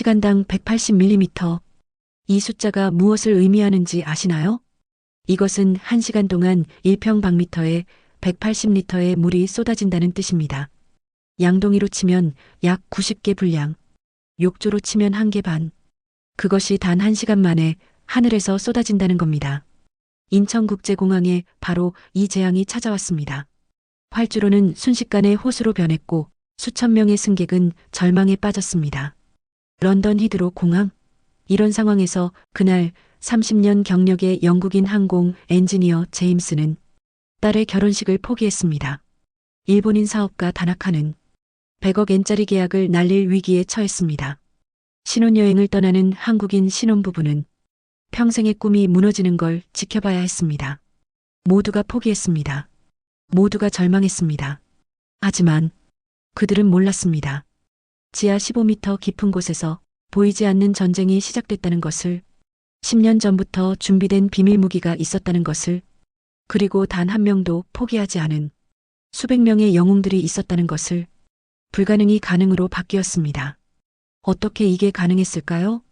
시간당 180mm. 이 숫자가 무엇을 의미하는지 아시나요? 이것은 1시간 동안 1평방미터에 180리터의 물이 쏟아진다는 뜻입니다. 양동이로 치면 약 90개 분량, 욕조로 치면 1개 반. 그것이 단 1시간 만에 하늘에서 쏟아진다는 겁니다. 인천국제공항에 바로 이 재앙이 찾아왔습니다. 활주로는 순식간에 호수로 변했고 수천 명의 승객은 절망에 빠졌습니다. 런던 히드로 공항. 이런 상황에서 그날 30년 경력의 영국인 항공 엔지니어 제임스는 딸의 결혼식을 포기했습니다. 일본인 사업가 다나카는 100억 엔짜리 계약을 날릴 위기에 처했습니다. 신혼여행을 떠나는 한국인 신혼부부는 평생의 꿈이 무너지는 걸 지켜봐야 했습니다. 모두가 포기했습니다. 모두가 절망했습니다. 하지만 그들은 몰랐습니다. 지하 15m 깊은 곳에서 보이지 않는 전쟁이 시작됐다는 것을, 10년 전부터 준비된 비밀 무기가 있었다는 것을, 그리고 단 한 명도 포기하지 않은 수백 명의 영웅들이 있었다는 것을. 불가능이 가능으로 바뀌었습니다. 어떻게 이게 가능했을까요?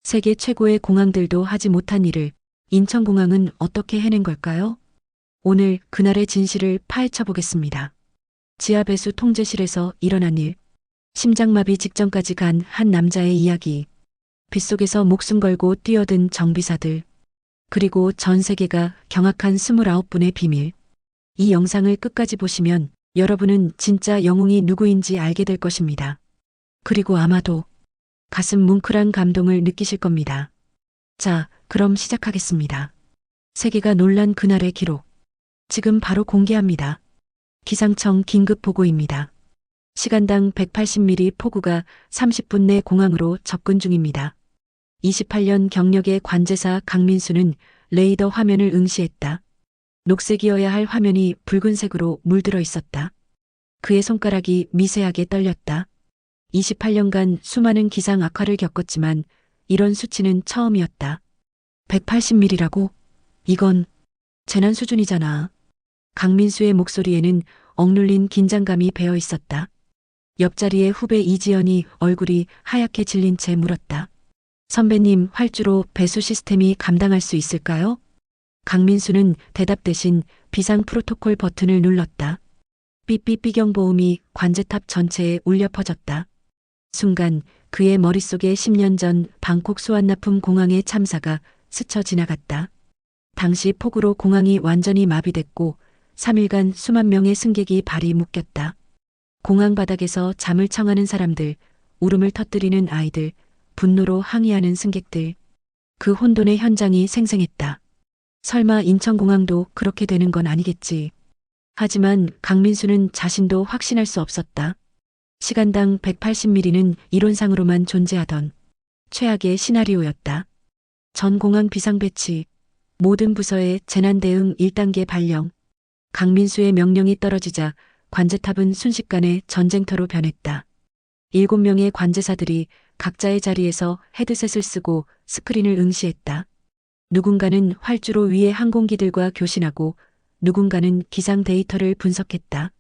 세계 최고의 공항들도 하지 못한 일을 인천공항은 어떻게 해낸 걸까요? 오늘 그날의 진실을 파헤쳐 보겠습니다. 지하배수 통제실에서 일어난 일, 심장마비 직전까지 간 한 남자의 이야기, 빗속에서 목숨 걸고 뛰어든 정비사들, 그리고 전 세계가 경악한 29분의 비밀. 이 영상을 끝까지 보시면 여러분은 진짜 영웅이 누구인지 알게 될 것입니다. 그리고 아마도 가슴 뭉클한 감동을 느끼실 겁니다. 자, 그럼 시작하겠습니다. 세계가 놀란 그날의 기록. 지금 바로 공개합니다. 기상청 긴급 보고입니다. 시간당 180mm 폭우가 30분 내 공항으로 접근 중입니다. 28년 경력의 관제사 강민수는 레이더 화면을 응시했다. 녹색이어야 할 화면이 붉은색으로 물들어 있었다. 그의 손가락이 미세하게 떨렸다. 28년간 수많은 기상 악화를 겪었지만 이런 수치는 처음이었다. 180mm라고? 이건 재난 수준이잖아. 강민수의 목소리에는 억눌린 긴장감이 배어 있었다. 옆자리의 후배 이지연이 얼굴이 하얗게 질린 채 물었다. 선배님, 활주로 배수 시스템이 감당할 수 있을까요? 강민수는 대답 대신 비상 프로토콜 버튼을 눌렀다. 삐삐삐경보음이 관제탑 전체에 울려 퍼졌다. 순간 그의 머릿속에 10년 전 방콕 수완나품 공항의 참사가 스쳐 지나갔다. 당시 폭우로 공항이 완전히 마비됐고 3일간 수만 명의 승객이 발이 묶였다. 공항 바닥에서 잠을 청하는 사람들, 울음을 터뜨리는 아이들, 분노로 항의하는 승객들. 그 혼돈의 현장이 생생했다. 설마 인천공항도 그렇게 되는 건 아니겠지. 하지만 강민수는 자신도 확신할 수 없었다. 시간당 180mm는 이론상으로만 존재하던 최악의 시나리오였다. 전 공항 비상 배치, 모든 부서의 재난 대응 1단계 발령. 강민수의 명령이 떨어지자 관제탑은 순식간에 전쟁터로 변했다. 7명의 관제사들이 각자의 자리에서 헤드셋을 쓰고 스크린을 응시했다. 누군가는 활주로 위의 항공기들과 교신하고 누군가는 기상 데이터를 분석했다.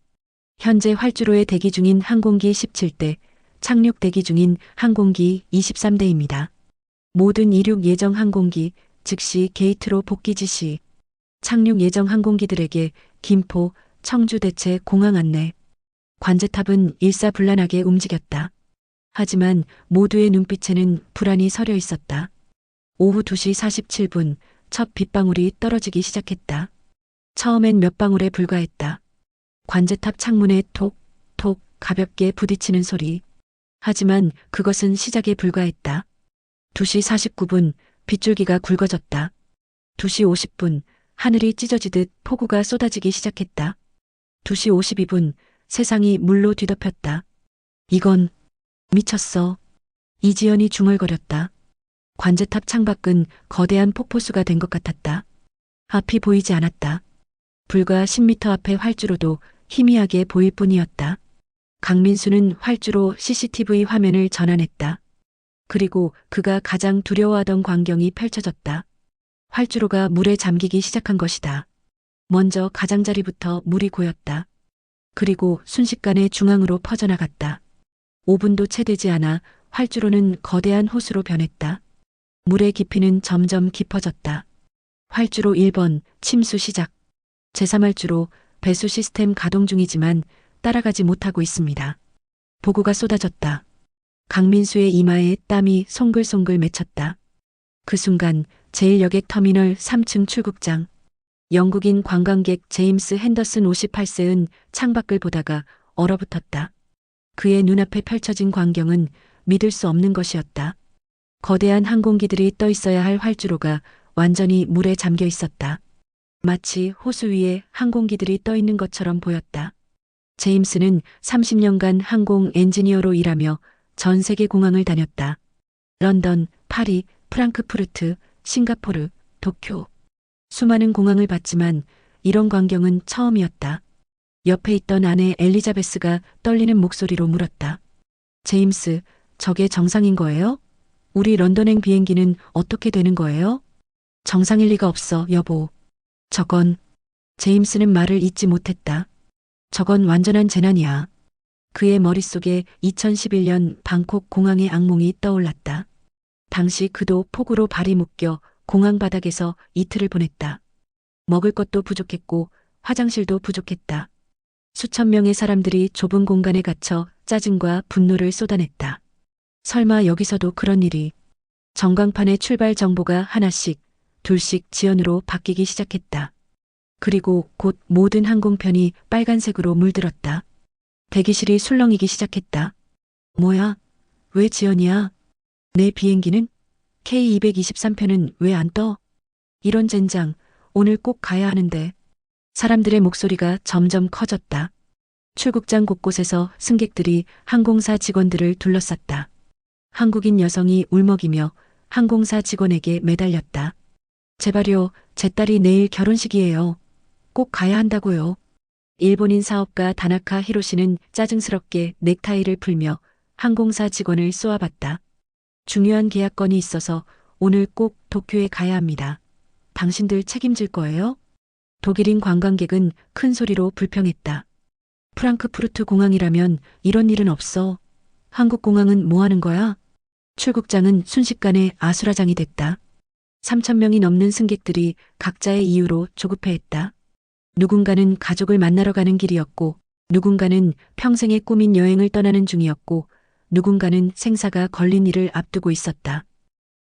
현재 활주로에 대기 중인 항공기 17대, 착륙 대기 중인 항공기 23대입니다. 모든 이륙 예정 항공기, 즉시 게이트로 복귀 지시. 착륙 예정 항공기들에게 김포, 청주 대체 공항 안내. 관제탑은 일사불란하게 움직였다. 하지만 모두의 눈빛에는 불안이 서려 있었다. 오후 2시 47분 첫 빗방울이 떨어지기 시작했다. 처음엔 몇 방울에 불과했다. 관제탑 창문에 톡, 톡 가볍게 부딪히는 소리. 하지만 그것은 시작에 불과했다. 2시 49분 빗줄기가 굵어졌다. 2시 50분 하늘이 찢어지듯 폭우가 쏟아지기 시작했다. 2시 52분 세상이 물로 뒤덮였다. 이건 미쳤어. 이지연이 중얼거렸다. 관제탑 창밖은 거대한 폭포수가 된 것 같았다. 앞이 보이지 않았다. 불과 10m 앞의 활주로도 희미하게 보일 뿐이었다. 강민수는 활주로 CCTV 화면을 전환했다. 그리고 그가 가장 두려워하던 광경이 펼쳐졌다. 활주로가 물에 잠기기 시작한 것이다. 먼저 가장자리부터 물이 고였다. 그리고 순식간에 중앙으로 퍼져나갔다. 5분도 채 되지 않아 활주로는 거대한 호수로 변했다. 물의 깊이는 점점 깊어졌다. 활주로 1번, 침수 시작. 제3활주로, 배수 시스템 가동 중이지만 따라가지 못하고 있습니다. 보고가 쏟아졌다. 강민수의 이마에 땀이 송글송글 맺혔다. 그 순간 제1여객 터미널 3층 출국장. 영국인 관광객 제임스 핸더슨 58세은 창밖을 보다가 얼어붙었다. 그의 눈앞에 펼쳐진 광경은 믿을 수 없는 것이었다. 거대한 항공기들이 떠 있어야 할 활주로가 완전히 물에 잠겨 있었다. 마치 호수 위에 항공기들이 떠 있는 것처럼 보였다. 제임스는 30년간 항공 엔지니어로 일하며 전 세계 공항을 다녔다. 런던, 파리, 프랑크푸르트, 싱가포르, 도쿄. 수많은 공항을 봤지만 이런 광경은 처음이었다. 옆에 있던 아내 엘리자베스가 떨리는 목소리로 물었다. 제임스, 저게 정상인 거예요? 우리 런던행 비행기는 어떻게 되는 거예요? 정상일 리가 없어, 여보. 저건, 제임스는 말을 잇지 못했다. 저건 완전한 재난이야. 그의 머릿속에 2011년 방콕 공항의 악몽이 떠올랐다. 당시 그도 폭우로 발이 묶여 공항 바닥에서 이틀을 보냈다. 먹을 것도 부족했고 화장실도 부족했다. 수천 명의 사람들이 좁은 공간에 갇혀 짜증과 분노를 쏟아냈다. 설마 여기서도 그런 일이. 전광판의 출발 정보가 하나씩, 둘씩 지연으로 바뀌기 시작했다. 그리고 곧 모든 항공편이 빨간색으로 물들었다. 대기실이 술렁이기 시작했다. 뭐야? 왜 지연이야? 내 비행기는? K223편은 왜 안 떠? 이런 젠장, 오늘 꼭 가야 하는데. 사람들의 목소리가 점점 커졌다. 출국장 곳곳에서 승객들이 항공사 직원들을 둘러쌌다. 한국인 여성이 울먹이며 항공사 직원에게 매달렸다. 제발요, 제 딸이 내일 결혼식이에요. 꼭 가야 한다고요. 일본인 사업가 다나카 히로시는 짜증스럽게 넥타이를 풀며 항공사 직원을 쏘아봤다. 중요한 계약건이 있어서 오늘 꼭 도쿄에 가야 합니다. 당신들 책임질 거예요? 독일인 관광객은 큰 소리로 불평했다. 프랑크푸르트 공항이라면 이런 일은 없어. 한국 공항은 뭐 하는 거야? 출국장은 순식간에 아수라장이 됐다. 3,000명이 넘는 승객들이 각자의 이유로 조급해했다. 누군가는 가족을 만나러 가는 길이었고, 누군가는 평생의 꿈인 여행을 떠나는 중이었고, 누군가는 생사가 걸린 일을 앞두고 있었다.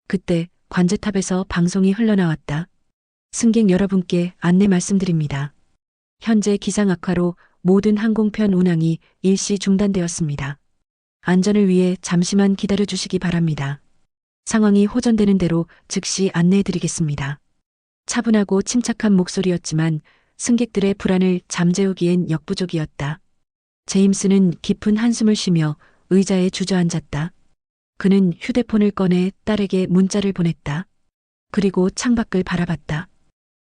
그때 관제탑에서 방송이 흘러나왔다. 승객 여러분께 안내 말씀드립니다. 현재 기상 악화로 모든 항공편 운항이 일시 중단되었습니다. 안전을 위해 잠시만 기다려 주시기 바랍니다. 상황이 호전되는 대로 즉시 안내해 드리겠습니다. 차분하고 침착한 목소리였지만 승객들의 불안을 잠재우기엔 역부족이었다. 제임스는 깊은 한숨을 쉬며 의자에 주저앉았다. 그는 휴대폰을 꺼내 딸에게 문자를 보냈다. 그리고 창밖을 바라봤다.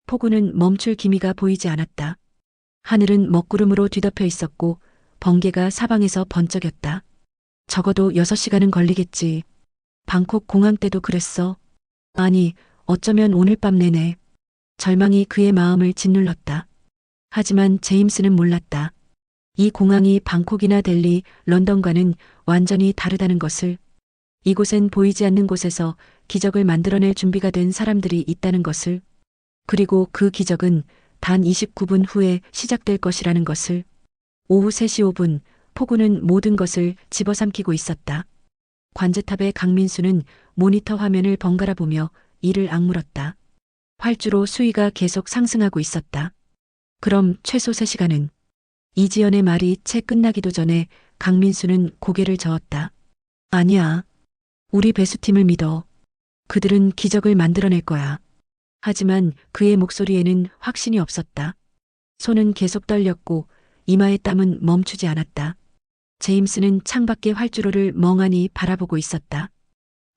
폭우는 멈출 기미가 보이지 않았다. 하늘은 먹구름으로 뒤덮여 있었고 번개가 사방에서 번쩍였다. 적어도 6시간은 걸리겠지. 방콕 공항 때도 그랬어. 아니, 어쩌면 오늘 밤 내내. 절망이 그의 마음을 짓눌렀다. 하지만 제임스는 몰랐다. 이 공항이 방콕이나 델리, 런던과는 완전히 다르다는 것을. 이곳엔 보이지 않는 곳에서 기적을 만들어낼 준비가 된 사람들이 있다는 것을. 그리고 그 기적은 단 29분 후에 시작될 것이라는 것을. 오후 3시 5분, 폭우는 모든 것을 집어삼키고 있었다. 관제탑의 강민수는 모니터 화면을 번갈아 보며 이를 악물었다. 활주로 수위가 계속 상승하고 있었다. 그럼 최소 3시간은? 이지연의 말이 채 끝나기도 전에 강민수는 고개를 저었다. 아니야. 우리 배수팀을 믿어. 그들은 기적을 만들어낼 거야. 하지만 그의 목소리에는 확신이 없었다. 손은 계속 떨렸고 이마의 땀은 멈추지 않았다. 제임스는 창밖의 활주로를 멍하니 바라보고 있었다.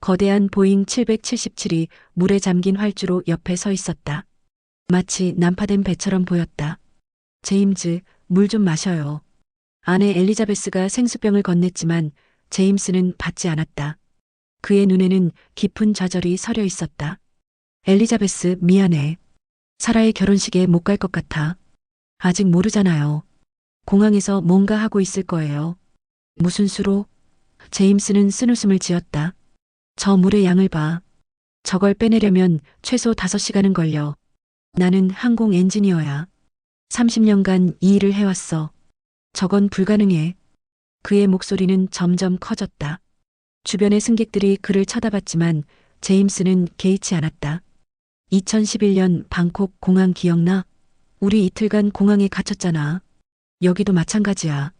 거대한 보잉 777이 물에 잠긴 활주로 옆에 서 있었다. 마치 난파된 배처럼 보였다. 제임스, 물 좀 마셔요. 아내 엘리자베스가 생수병을 건넸지만 제임스는 받지 않았다. 그의 눈에는 깊은 좌절이 서려 있었다. 엘리자베스, 미안해. 사라의 결혼식에 못 갈 것 같아. 아직 모르잖아요. 공항에서 뭔가 하고 있을 거예요. 무슨 수로? 제임스는 쓴웃음을 지었다. 저 물의 양을 봐. 저걸 빼내려면 최소 5시간은 걸려. 나는 항공 엔지니어야. 30년간 이 일을 해왔어. 저건 불가능해. 그의 목소리는 점점 커졌다. 주변의 승객들이 그를 쳐다봤지만 제임스는 개의치 않았다. 2011년 방콕 공항 기억나? 우리 이틀간 공항에 갇혔잖아. 여기도 마찬가지야.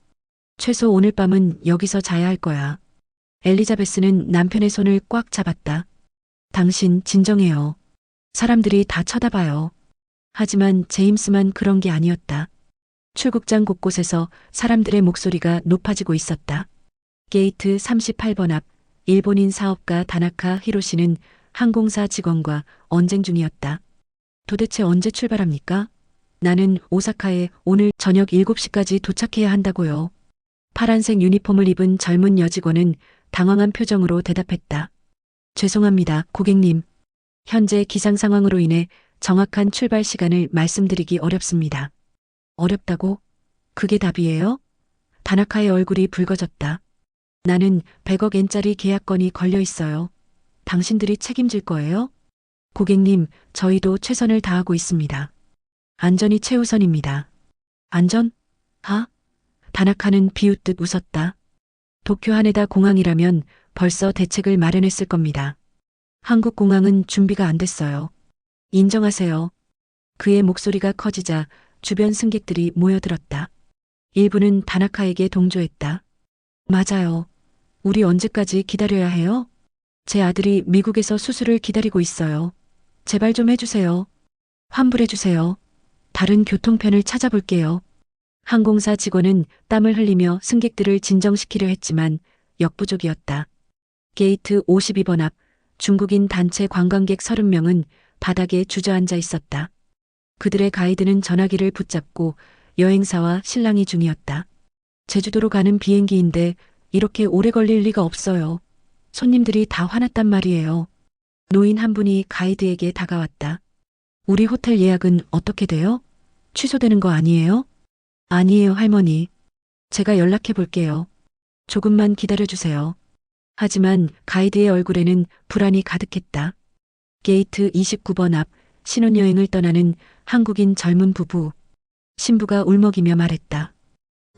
최소 오늘 밤은 여기서 자야 할 거야. 엘리자베스는 남편의 손을 꽉 잡았다. 당신 진정해요. 사람들이 다 쳐다봐요. 하지만 제임스만 그런 게 아니었다. 출국장 곳곳에서 사람들의 목소리가 높아지고 있었다. 게이트 38번 앞 일본인 사업가 다나카 히로시는 항공사 직원과 언쟁 중이었다. 도대체 언제 출발합니까? 나는 오사카에 오늘 저녁 7시까지 도착해야 한다고요. 파란색 유니폼을 입은 젊은 여직원은 당황한 표정으로 대답했다. 죄송합니다, 고객님. 현재 기상 상황으로 인해 정확한 출발 시간을 말씀드리기 어렵습니다. 어렵다고? 그게 답이에요? 다나카의 얼굴이 붉어졌다. 나는 100억 엔짜리 계약건이 걸려 있어요. 당신들이 책임질 거예요? 고객님, 저희도 최선을 다하고 있습니다. 안전이 최우선입니다. 안전? 다나카는 비웃듯 웃었다. 도쿄 하네다 공항이라면 벌써 대책을 마련했을 겁니다. 한국 공항은 준비가 안 됐어요. 인정하세요. 그의 목소리가 커지자 주변 승객들이 모여들었다. 일부는 다나카에게 동조했다. 맞아요. 우리 언제까지 기다려야 해요? 제 아들이 미국에서 수술을 기다리고 있어요. 제발 좀 해주세요. 환불해주세요. 다른 교통편을 찾아볼게요. 항공사 직원은 땀을 흘리며 승객들을 진정시키려 했지만 역부족이었다. 게이트 52번 앞 중국인 단체 관광객 30명은 바닥에 주저앉아 있었다. 그들의 가이드는 전화기를 붙잡고 여행사와 실랑이 중이었다. 제주도로 가는 비행기인데 이렇게 오래 걸릴 리가 없어요. 손님들이 다 화났단 말이에요. 노인 한 분이 가이드에게 다가왔다. 우리 호텔 예약은 어떻게 돼요? 취소되는 거 아니에요? 아니에요, 할머니. 제가 연락해 볼게요. 조금만 기다려주세요. 하지만 가이드의 얼굴에는 불안이 가득했다. 게이트 29번 앞 신혼여행을 떠나는 한국인 젊은 부부. 신부가 울먹이며 말했다.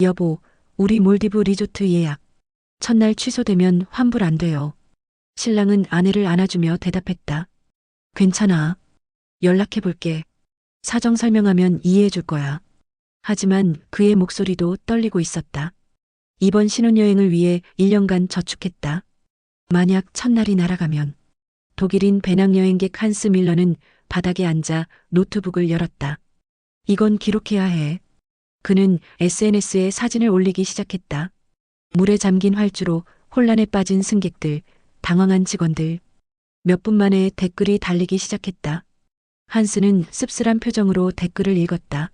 여보, 우리 몰디브 리조트 예약. 첫날 취소되면 환불 안 돼요. 신랑은 아내를 안아주며 대답했다. 괜찮아. 연락해 볼게. 사정 설명하면 이해해 줄 거야. 하지만 그의 목소리도 떨리고 있었다. 이번 신혼여행을 위해 1년간 저축했다. 만약 첫날이 날아가면. 독일인 배낭여행객 한스 밀러는 바닥에 앉아 노트북을 열었다. 이건 기록해야 해. 그는 SNS에 사진을 올리기 시작했다. 물에 잠긴 활주로 혼란에 빠진 승객들, 당황한 직원들. 몇 분 만에 댓글이 달리기 시작했다. 한스는 씁쓸한 표정으로 댓글을 읽었다.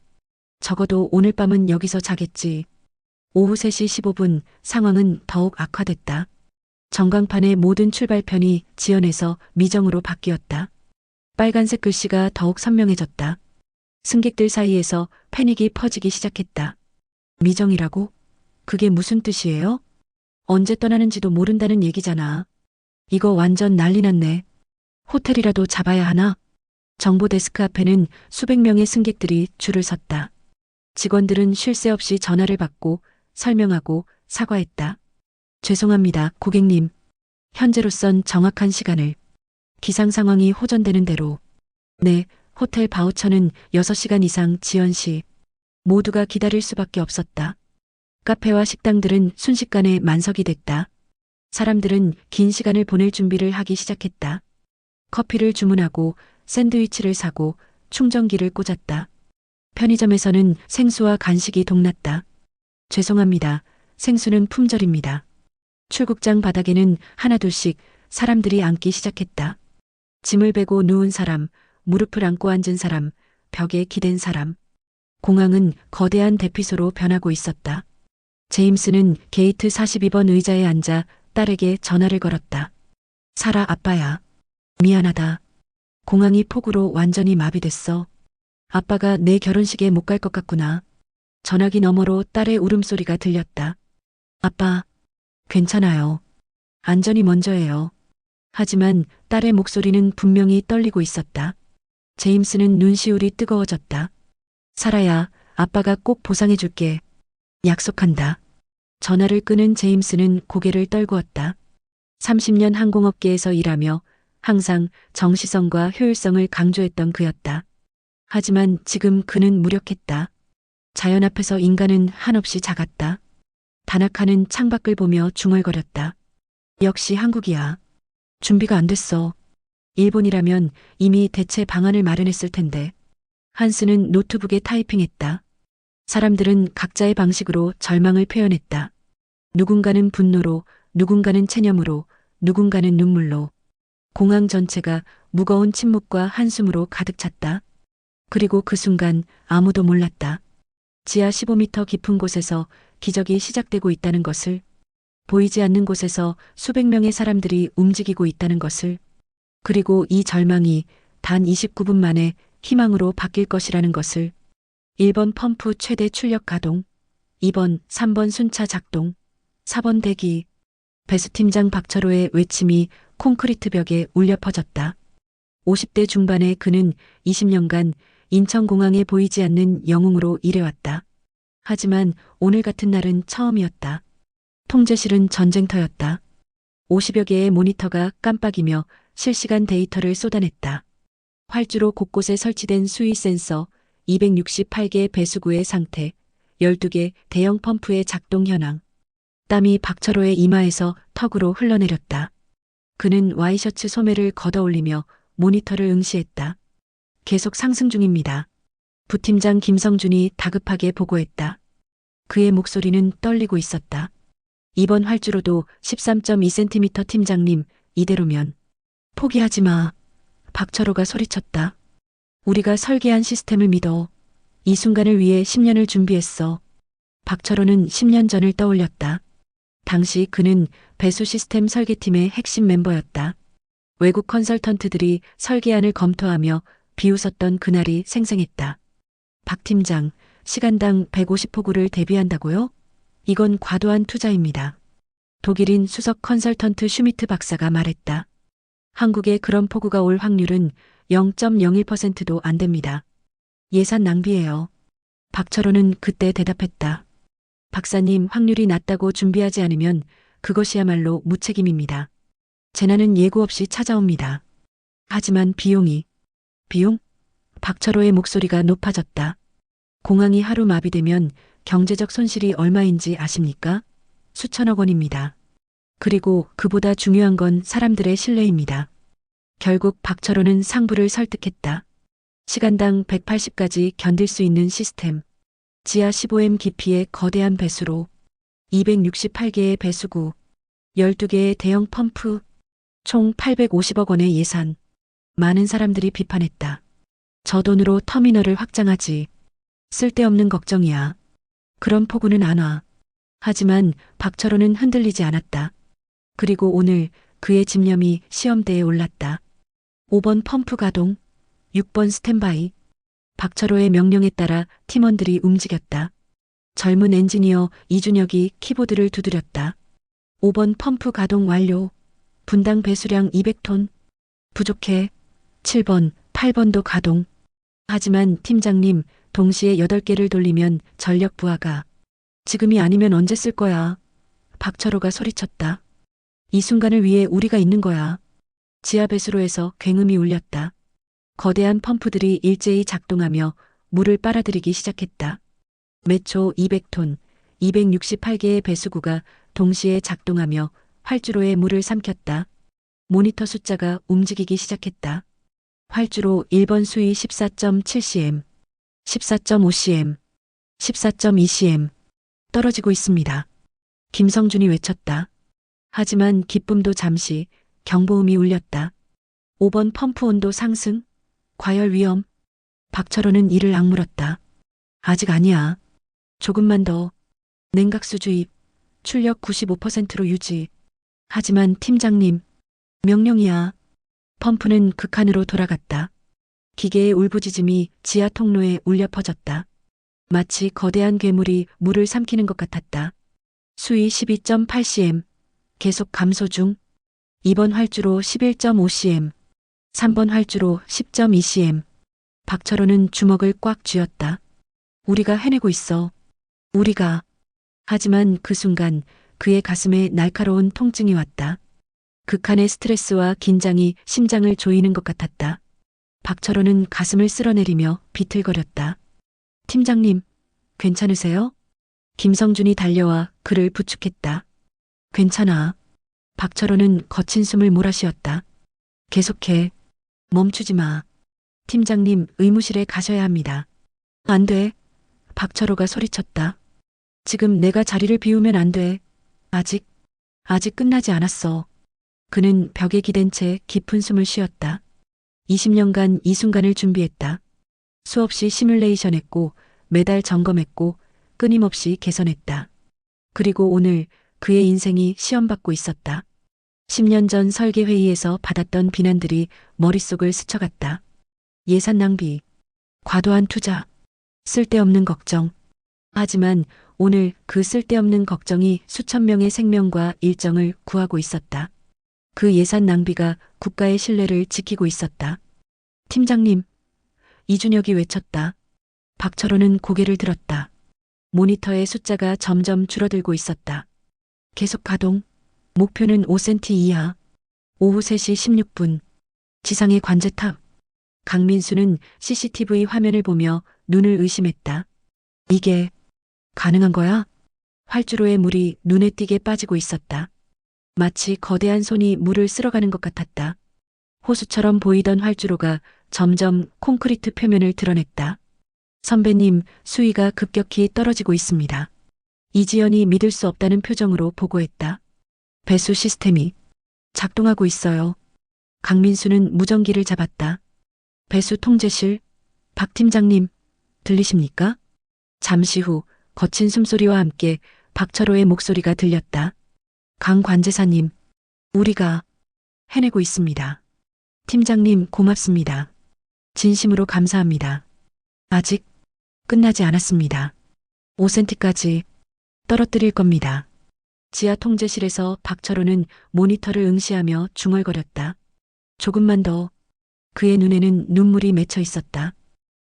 적어도 오늘 밤은 여기서 자겠지. 오후 3시 15분 상황은 더욱 악화됐다. 전광판의 모든 출발편이 지연해서 미정으로 바뀌었다. 빨간색 글씨가 더욱 선명해졌다. 승객들 사이에서 패닉이 퍼지기 시작했다. 미정이라고? 그게 무슨 뜻이에요? 언제 떠나는지도 모른다는 얘기잖아. 이거 완전 난리 났네. 호텔이라도 잡아야 하나? 정보 데스크 앞에는 수백 명의 승객들이 줄을 섰다. 직원들은 쉴 새 없이 전화를 받고 설명하고 사과했다. 죄송합니다, 고객님. 현재로선 정확한 시간을. 기상 상황이 호전되는 대로. 네, 호텔 바우처는 6시간 이상 지연 시. 모두가 기다릴 수밖에 없었다. 카페와 식당들은 순식간에 만석이 됐다. 사람들은 긴 시간을 보낼 준비를 하기 시작했다. 커피를 주문하고 샌드위치를 사고 충전기를 꽂았다. 편의점에서는 생수와 간식이 동났다. 죄송합니다. 생수는 품절입니다. 출국장 바닥에는 하나둘씩 사람들이 앉기 시작했다. 짐을 베고 누운 사람, 무릎을 안고 앉은 사람, 벽에 기댄 사람. 공항은 거대한 대피소로 변하고 있었다. 제임스는 게이트 42번 의자에 앉아 딸에게 전화를 걸었다. 사라, 아빠야. 미안하다. 공항이 폭우로 완전히 마비됐어. 아빠가 내 결혼식에 못 갈 것 같구나. 전화기 너머로 딸의 울음소리가 들렸다. 아빠, 괜찮아요. 안전이 먼저예요. 하지만 딸의 목소리는 분명히 떨리고 있었다. 제임스는 눈시울이 뜨거워졌다. 사라야, 아빠가 꼭 보상해줄게. 약속한다. 전화를 끊은 제임스는 고개를 떨구었다. 30년 항공업계에서 일하며 항상 정시성과 효율성을 강조했던 그였다. 하지만 지금 그는 무력했다. 자연 앞에서 인간은 한없이 작았다. 다나카는 창밖을 보며 중얼거렸다. 역시 한국이야. 준비가 안 됐어. 일본이라면 이미 대체 방안을 마련했을 텐데. 한스는 노트북에 타이핑했다. 사람들은 각자의 방식으로 절망을 표현했다. 누군가는 분노로, 누군가는 체념으로, 누군가는 눈물로. 공항 전체가 무거운 침묵과 한숨으로 가득 찼다. 그리고 그 순간 아무도 몰랐다. 지하 15m 깊은 곳에서 기적이 시작되고 있다는 것을, 보이지 않는 곳에서 수백 명의 사람들이 움직이고 있다는 것을, 그리고 이 절망이 단 29분 만에 희망으로 바뀔 것이라는 것을. 1번 펌프 최대 출력 가동, 2번, 3번 순차 작동, 4번 대기. 배수팀장 박철호의 외침이 콘크리트 벽에 울려 퍼졌다. 50대 중반의 그는 20년간 인천공항에 보이지 않는 영웅으로 일해왔다. 하지만 오늘 같은 날은 처음이었다. 통제실은 전쟁터였다. 50여 개의 모니터가 깜빡이며 실시간 데이터를 쏟아냈다. 활주로 곳곳에 설치된 수위 센서, 268개 배수구의 상태, 12개 대형 펌프의 작동 현황. 땀이 박철호의 이마에서 턱으로 흘러내렸다. 그는 와이셔츠 소매를 걷어올리며 모니터를 응시했다. 계속 상승 중입니다. 부팀장 김성준이 다급하게 보고했다. 그의 목소리는 떨리고 있었다. 이번 활주로도 13.2cm 팀장님, 이대로면. 포기하지 마. 박철호가 소리쳤다. 우리가 설계한 시스템을 믿어. 이 순간을 위해 10년을 준비했어. 박철호는 10년 전을 떠올렸다. 당시 그는 배수 시스템 설계팀의 핵심 멤버였다. 외국 컨설턴트들이 설계안을 검토하며 비웃었던 그날이 생생했다. 박 팀장, 시간당 150포구를 대비한다고요? 이건 과도한 투자입니다. 독일인 수석 컨설턴트 슈미트 박사가 말했다. 한국에 그런 포구가 올 확률은 0.01%도 안 됩니다. 예산 낭비예요. 박철호는 그때 대답했다. 박사님, 확률이 낮다고 준비하지 않으면 그것이야말로 무책임입니다. 재난은 예고 없이 찾아옵니다. 하지만 비용이. 비용? 박철호의 목소리가 높아졌다. 공항이 하루 마비되면 경제적 손실이 얼마인지 아십니까? 수천억 원입니다. 그리고 그보다 중요한 건 사람들의 신뢰입니다. 결국 박철호는 상부를 설득했다. 시간당 180까지 견딜 수 있는 시스템. 지하 15m 깊이의 거대한 배수로, 268개의 배수구, 12개의 대형 펌프, 총 850억 원의 예산. 많은 사람들이 비판했다. 저 돈으로 터미널을 확장하지. 쓸데없는 걱정이야. 그런 포구는 안 와. 하지만 박철호는 흔들리지 않았다. 그리고 오늘 그의 집념이 시험대에 올랐다. 5번 펌프 가동, 6번 스탠바이. 박철호의 명령에 따라 팀원들이 움직였다. 젊은 엔지니어 이준혁이 키보드를 두드렸다. 5번 펌프 가동 완료. 분당 배수량 200톤. 부족해. 7번, 8번도 가동. 하지만 팀장님, 동시에 8개를 돌리면 전력 부하가. 지금이 아니면 언제 쓸 거야? 박철호가 소리쳤다. 이 순간을 위해 우리가 있는 거야. 지하 배수로에서 굉음이 울렸다. 거대한 펌프들이 일제히 작동하며 물을 빨아들이기 시작했다. 매초 200톤, 268개의 배수구가 동시에 작동하며 활주로에 물을 삼켰다. 모니터 숫자가 움직이기 시작했다. 활주로 1번 수위 14.7cm, 14.5cm, 14.2cm. 떨어지고 있습니다. 김성준이 외쳤다. 하지만 기쁨도 잠시, 경보음이 울렸다. 5번 펌프 온도 상승, 과열 위험. 박철호는 이를 악물었다. 아직 아니야. 조금만 더. 냉각수 주입, 출력 95%로 유지. 하지만 팀장님, 명령이야. 펌프는 극한으로 돌아갔다. 기계의 울부짖음이 지하 통로에 울려 퍼졌다. 마치 거대한 괴물이 물을 삼키는 것 같았다. 수위 12.8cm, 계속 감소 중. 2번 활주로 11.5cm, 3번 활주로 10.2cm. 박철호는 주먹을 꽉 쥐었다. 우리가 해내고 있어. 우리가. 하지만 그 순간 그의 가슴에 날카로운 통증이 왔다. 극한의 스트레스와 긴장이 심장을 조이는 것 같았다. 박철호는 가슴을 쓸어내리며 비틀거렸다. 팀장님, 괜찮으세요? 김성준이 달려와 그를 부축했다. 괜찮아. 박철호는 거친 숨을 몰아쉬었다. 계속해. 멈추지 마. 팀장님, 의무실에 가셔야 합니다. 안 돼. 박철호가 소리쳤다. 지금 내가 자리를 비우면 안 돼. 아직 끝나지 않았어. 그는 벽에 기댄 채 깊은 숨을 쉬었다. 20년간 이 순간을 준비했다. 수없이 시뮬레이션했고, 매달 점검했고, 끊임없이 개선했다. 그리고 오늘 그의 인생이 시험받고 있었다. 10년 전 설계회의에서 받았던 비난들이 머릿속을 스쳐갔다. 예산 낭비, 과도한 투자, 쓸데없는 걱정. 하지만 오늘 그 쓸데없는 걱정이 수천 명의 생명과 일정을 구하고 있었다. 그 예산 낭비가 국가의 신뢰를 지키고 있었다. 팀장님, 이준혁이 외쳤다. 박철호는 고개를 들었다. 모니터의 숫자가 점점 줄어들고 있었다. 계속 가동. 목표는 5cm 이하. 오후 3시 16분. 지상의 관제탑. 강민수는 CCTV 화면을 보며 눈을 의심했다. 이게 가능한 거야? 활주로의 물이 눈에 띄게 빠지고 있었다. 마치 거대한 손이 물을 쓸어가는 것 같았다. 호수처럼 보이던 활주로가 점점 콘크리트 표면을 드러냈다. 선배님, 수위가 급격히 떨어지고 있습니다. 이지연이 믿을 수 없다는 표정으로 보고했다. 배수 시스템이 작동하고 있어요. 강민수는 무전기를 잡았다. 배수 통제실, 박 팀장님, 들리십니까? 잠시 후 거친 숨소리와 함께 박철호의 목소리가 들렸다. 강 관제사님, 우리가 해내고 있습니다. 팀장님 고맙습니다. 진심으로 감사합니다. 아직 끝나지 않았습니다. 5cm까지 떨어뜨릴 겁니다. 지하 통제실에서 박철호는 모니터를 응시하며 중얼거렸다. 조금만 더. 그의 눈에는 눈물이 맺혀 있었다.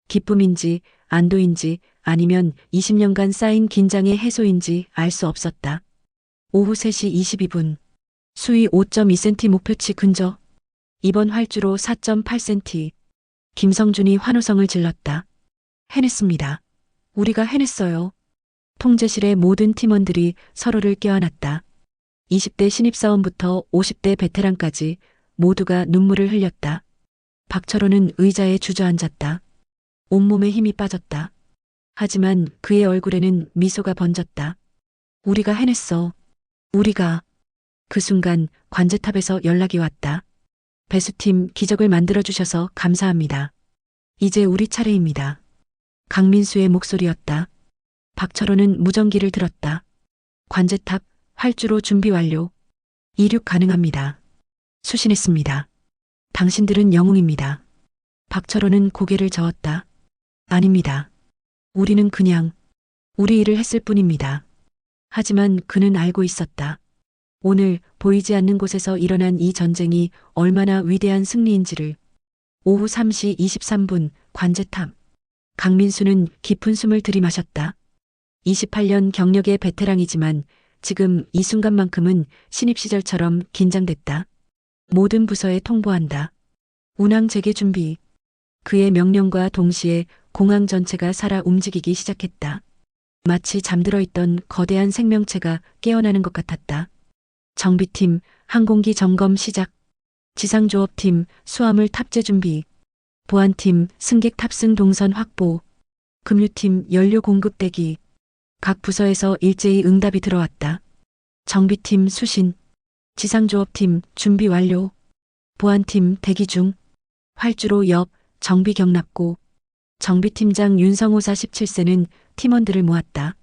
기쁨인지 안도인지 아니면 20년간 쌓인 긴장의 해소인지 알 수 없었다. 오후 3시 22분. 수위 5.2cm 목표치 근저. 이번 활주로 4.8cm. 김성준이 환호성을 질렀다. 해냈습니다. 우리가 해냈어요. 통제실의 모든 팀원들이 서로를 껴안았다. 20대 신입사원부터 50대 베테랑까지 모두가 눈물을 흘렸다. 박철호는 의자에 주저앉았다. 온몸에 힘이 빠졌다. 하지만 그의 얼굴에는 미소가 번졌다. 우리가 해냈어. 우리가. 그 순간 관제탑에서 연락이 왔다. 배수팀 기적을 만들어주셔서 감사합니다. 이제 우리 차례입니다. 강민수의 목소리였다. 박철호는 무전기를 들었다. 관제탑 활주로 준비 완료. 이륙 가능합니다. 수신했습니다. 당신들은 영웅입니다. 박철호는 고개를 저었다. 아닙니다. 우리는 그냥 우리 일을 했을 뿐입니다. 하지만 그는 알고 있었다. 오늘 보이지 않는 곳에서 일어난 이 전쟁이 얼마나 위대한 승리인지를. 오후 3시 23분 관제탑. 강민수는 깊은 숨을 들이마셨다. 28년 경력의 베테랑이지만 지금 이 순간만큼은 신입 시절처럼 긴장됐다. 모든 부서에 통보한다. 운항 재개 준비. 그의 명령과 동시에 공항 전체가 살아 움직이기 시작했다. 마치 잠들어 있던 거대한 생명체가 깨어나는 것 같았다. 정비팀 항공기 점검 시작. 지상조업팀 수화물 탑재 준비. 보안팀 승객 탑승 동선 확보. 급류팀 연료 공급 대기. 각 부서에서 일제히 응답이 들어왔다. 정비팀 수신. 지상조업팀 준비 완료. 보안팀 대기 중. 활주로 옆 정비 경납고. 정비팀장 윤성호 47세는 팀원들을 모았다.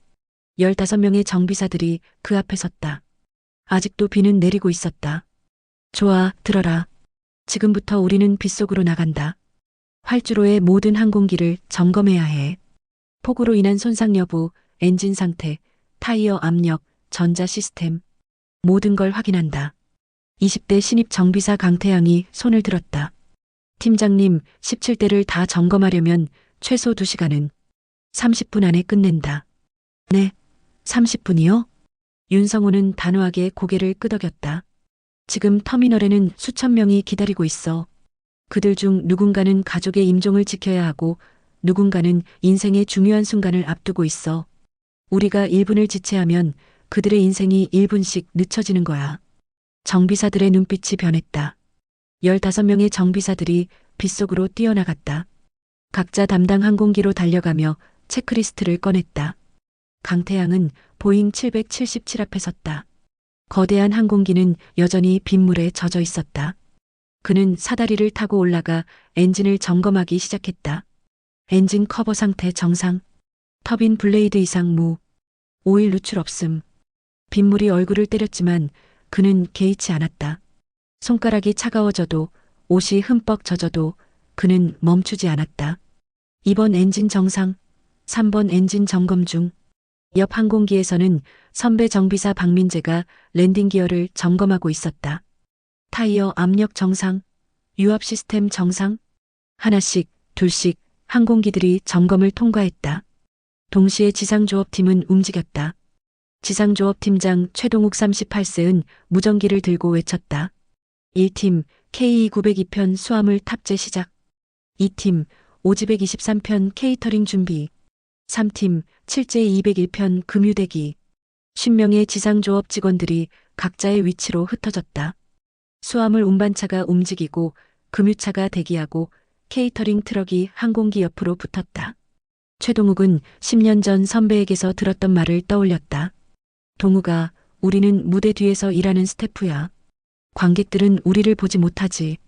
15명의 정비사들이 그 앞에 섰다. 아직도 비는 내리고 있었다. 좋아, 들어라. 지금부터 우리는 빗속으로 나간다. 활주로의 모든 항공기를 점검해야 해. 폭우로 인한 손상 여부, 엔진 상태, 타이어 압력, 전자 시스템. 모든 걸 확인한다. 20대 신입 정비사 강태양이 손을 들었다. 팀장님, 17대를 다 점검하려면 최소 2시간은 30분 안에 끝낸다. 네, 30분이요? 윤성호는 단호하게 고개를 끄덕였다. 지금 터미널에는 수천 명이 기다리고 있어. 그들 중 누군가는 가족의 임종을 지켜야 하고 누군가는 인생의 중요한 순간을 앞두고 있어. 우리가 1분을 지체하면 그들의 인생이 1분씩 늦춰지는 거야. 정비사들의 눈빛이 변했다. 15명의 정비사들이 빗속으로 뛰어나갔다. 각자 담당 항공기로 달려가며 체크리스트를 꺼냈다. 강태양은 보잉 777 앞에 섰다. 거대한 항공기는 여전히 빗물에 젖어 있었다. 그는 사다리를 타고 올라가 엔진을 점검하기 시작했다. 엔진 커버 상태 정상. 터빈 블레이드 이상 무. 오일 누출 없음. 빗물이 얼굴을 때렸지만 그는 개의치 않았다. 손가락이 차가워져도 옷이 흠뻑 젖어도 그는 멈추지 않았다. 2번 엔진 정상, 3번 엔진 점검 중. 옆 항공기에서는 선배 정비사 박민재가 랜딩 기어를 점검하고 있었다. 타이어 압력 정상, 유압 시스템 정상. 하나씩, 둘씩 항공기들이 점검을 통과했다. 동시에 지상조업팀은 움직였다. 지상조업팀장 최동욱 38세은 무전기를 들고 외쳤다. 1팀 KE902편 수화물 탑재 시작. 2팀 오지123편 케이터링 준비. 3팀 7제201편 금유대기. 10명의 지상조업 직원들이 각자의 위치로 흩어졌다. 수화물 운반차가 움직이고 금유차가 대기하고 케이터링 트럭이 항공기 옆으로 붙었다. 최동욱은 10년 전 선배에게서 들었던 말을 떠올렸다. 동욱아, 우리는 무대 뒤에서 일하는 스태프야. 관객들은 우리를 보지 못하지.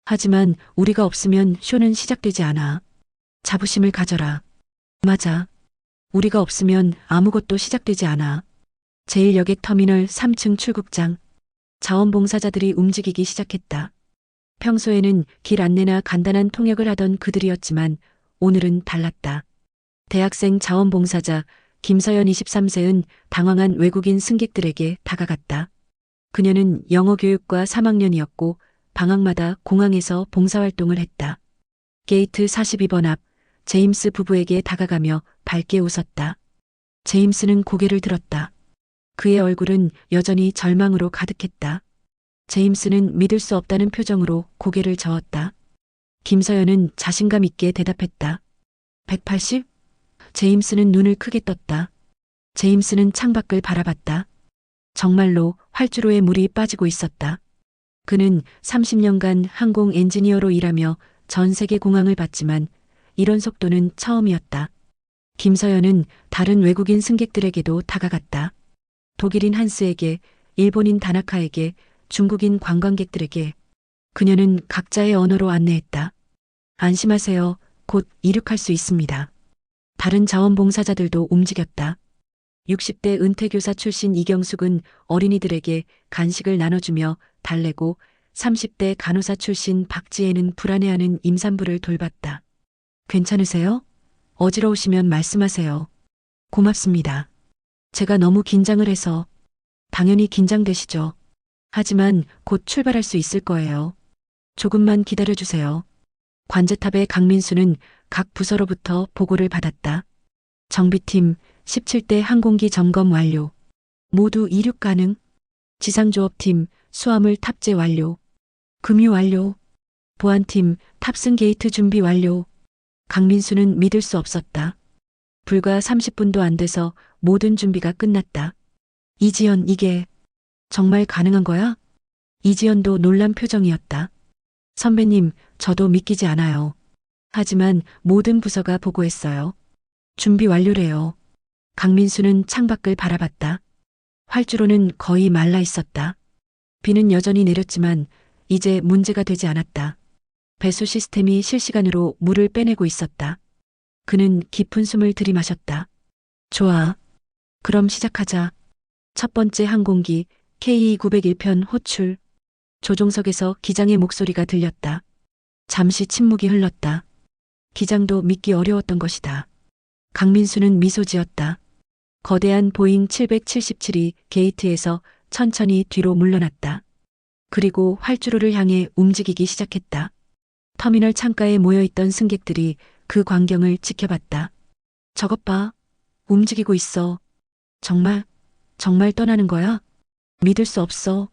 하지만 우리가 없으면 쇼는 시작되지 않아. 자부심을 가져라. 맞아. 우리가 없으면 아무것도 시작되지 않아. 제1여객터미널 3층 출국장. 자원봉사자들이 움직이기 시작했다. 평소에는 길 안내나 간단한 통역을 하던 그들이었지만 오늘은 달랐다. 대학생 자원봉사자 김서연 23세은 당황한 외국인 승객들에게 다가갔다. 그녀는 영어 교육과 3학년이었고 방학마다 공항에서 봉사활동을 했다. 게이트 42번 앞 제임스 부부에게 다가가며 밝게 웃었다. 제임스는 고개를 들었다. 그의 얼굴은 여전히 절망으로 가득했다. 제임스는 믿을 수 없다는 표정으로 고개를 저었다. 김서연은 자신감 있게 대답했다. 180? 제임스는 눈을 크게 떴다. 제임스는 창밖을 바라봤다. 정말로 활주로에 물이 빠지고 있었다. 그는 30년간 항공 엔지니어로 일하며 전 세계 공항을 봤지만 이런 속도는 처음이었다. 김서연은 다른 외국인 승객들에게도 다가갔다. 독일인 한스에게, 일본인 다나카에게, 중국인 관광객들에게. 그녀는 각자의 언어로 안내했다. 안심하세요. 곧 이륙할 수 있습니다. 다른 자원봉사자들도 움직였다. 60대 은퇴교사 출신 이경숙은 어린이들에게 간식을 나눠주며 달래고 30대 간호사 출신 박지혜는 불안해하는 임산부를 돌봤다. 괜찮으세요? 어지러우시면 말씀하세요. 고맙습니다. 제가 너무 긴장을 해서. 당연히 긴장되시죠. 하지만 곧 출발할 수 있을 거예요. 조금만 기다려주세요. 관제탑의 강민수는 각 부서로부터 보고를 받았다. 정비팀 17대 항공기 점검 완료. 모두 이륙 가능. 지상조업팀 수화물 탑재 완료. 금유 완료. 보안팀 탑승 게이트 준비 완료. 강민수는 믿을 수 없었다. 불과 30분도 안 돼서 모든 준비가 끝났다. 이지연, 이게 정말 가능한 거야? 이지연도 놀란 표정이었다. 선배님, 저도 믿기지 않아요. 하지만 모든 부서가 보고했어요. 준비 완료래요. 강민수는 창밖을 바라봤다. 활주로는 거의 말라 있었다. 비는 여전히 내렸지만 이제 문제가 되지 않았다. 배수 시스템이 실시간으로 물을 빼내고 있었다. 그는 깊은 숨을 들이마셨다. 좋아. 그럼 시작하자. 첫 번째 항공기 KE901편 호출. 조종석에서 기장의 목소리가 들렸다. 잠시 침묵이 흘렀다. 기장도 믿기 어려웠던 것이다. 강민수는 미소 지었다. 거대한 보잉 777이 게이트에서 천천히 뒤로 물러났다. 그리고 활주로를 향해 움직이기 시작했다. 터미널 창가에 모여있던 승객들이 그 광경을 지켜봤다. 저것 봐. 움직이고 있어. 정말 떠나는 거야? 믿을 수 없어.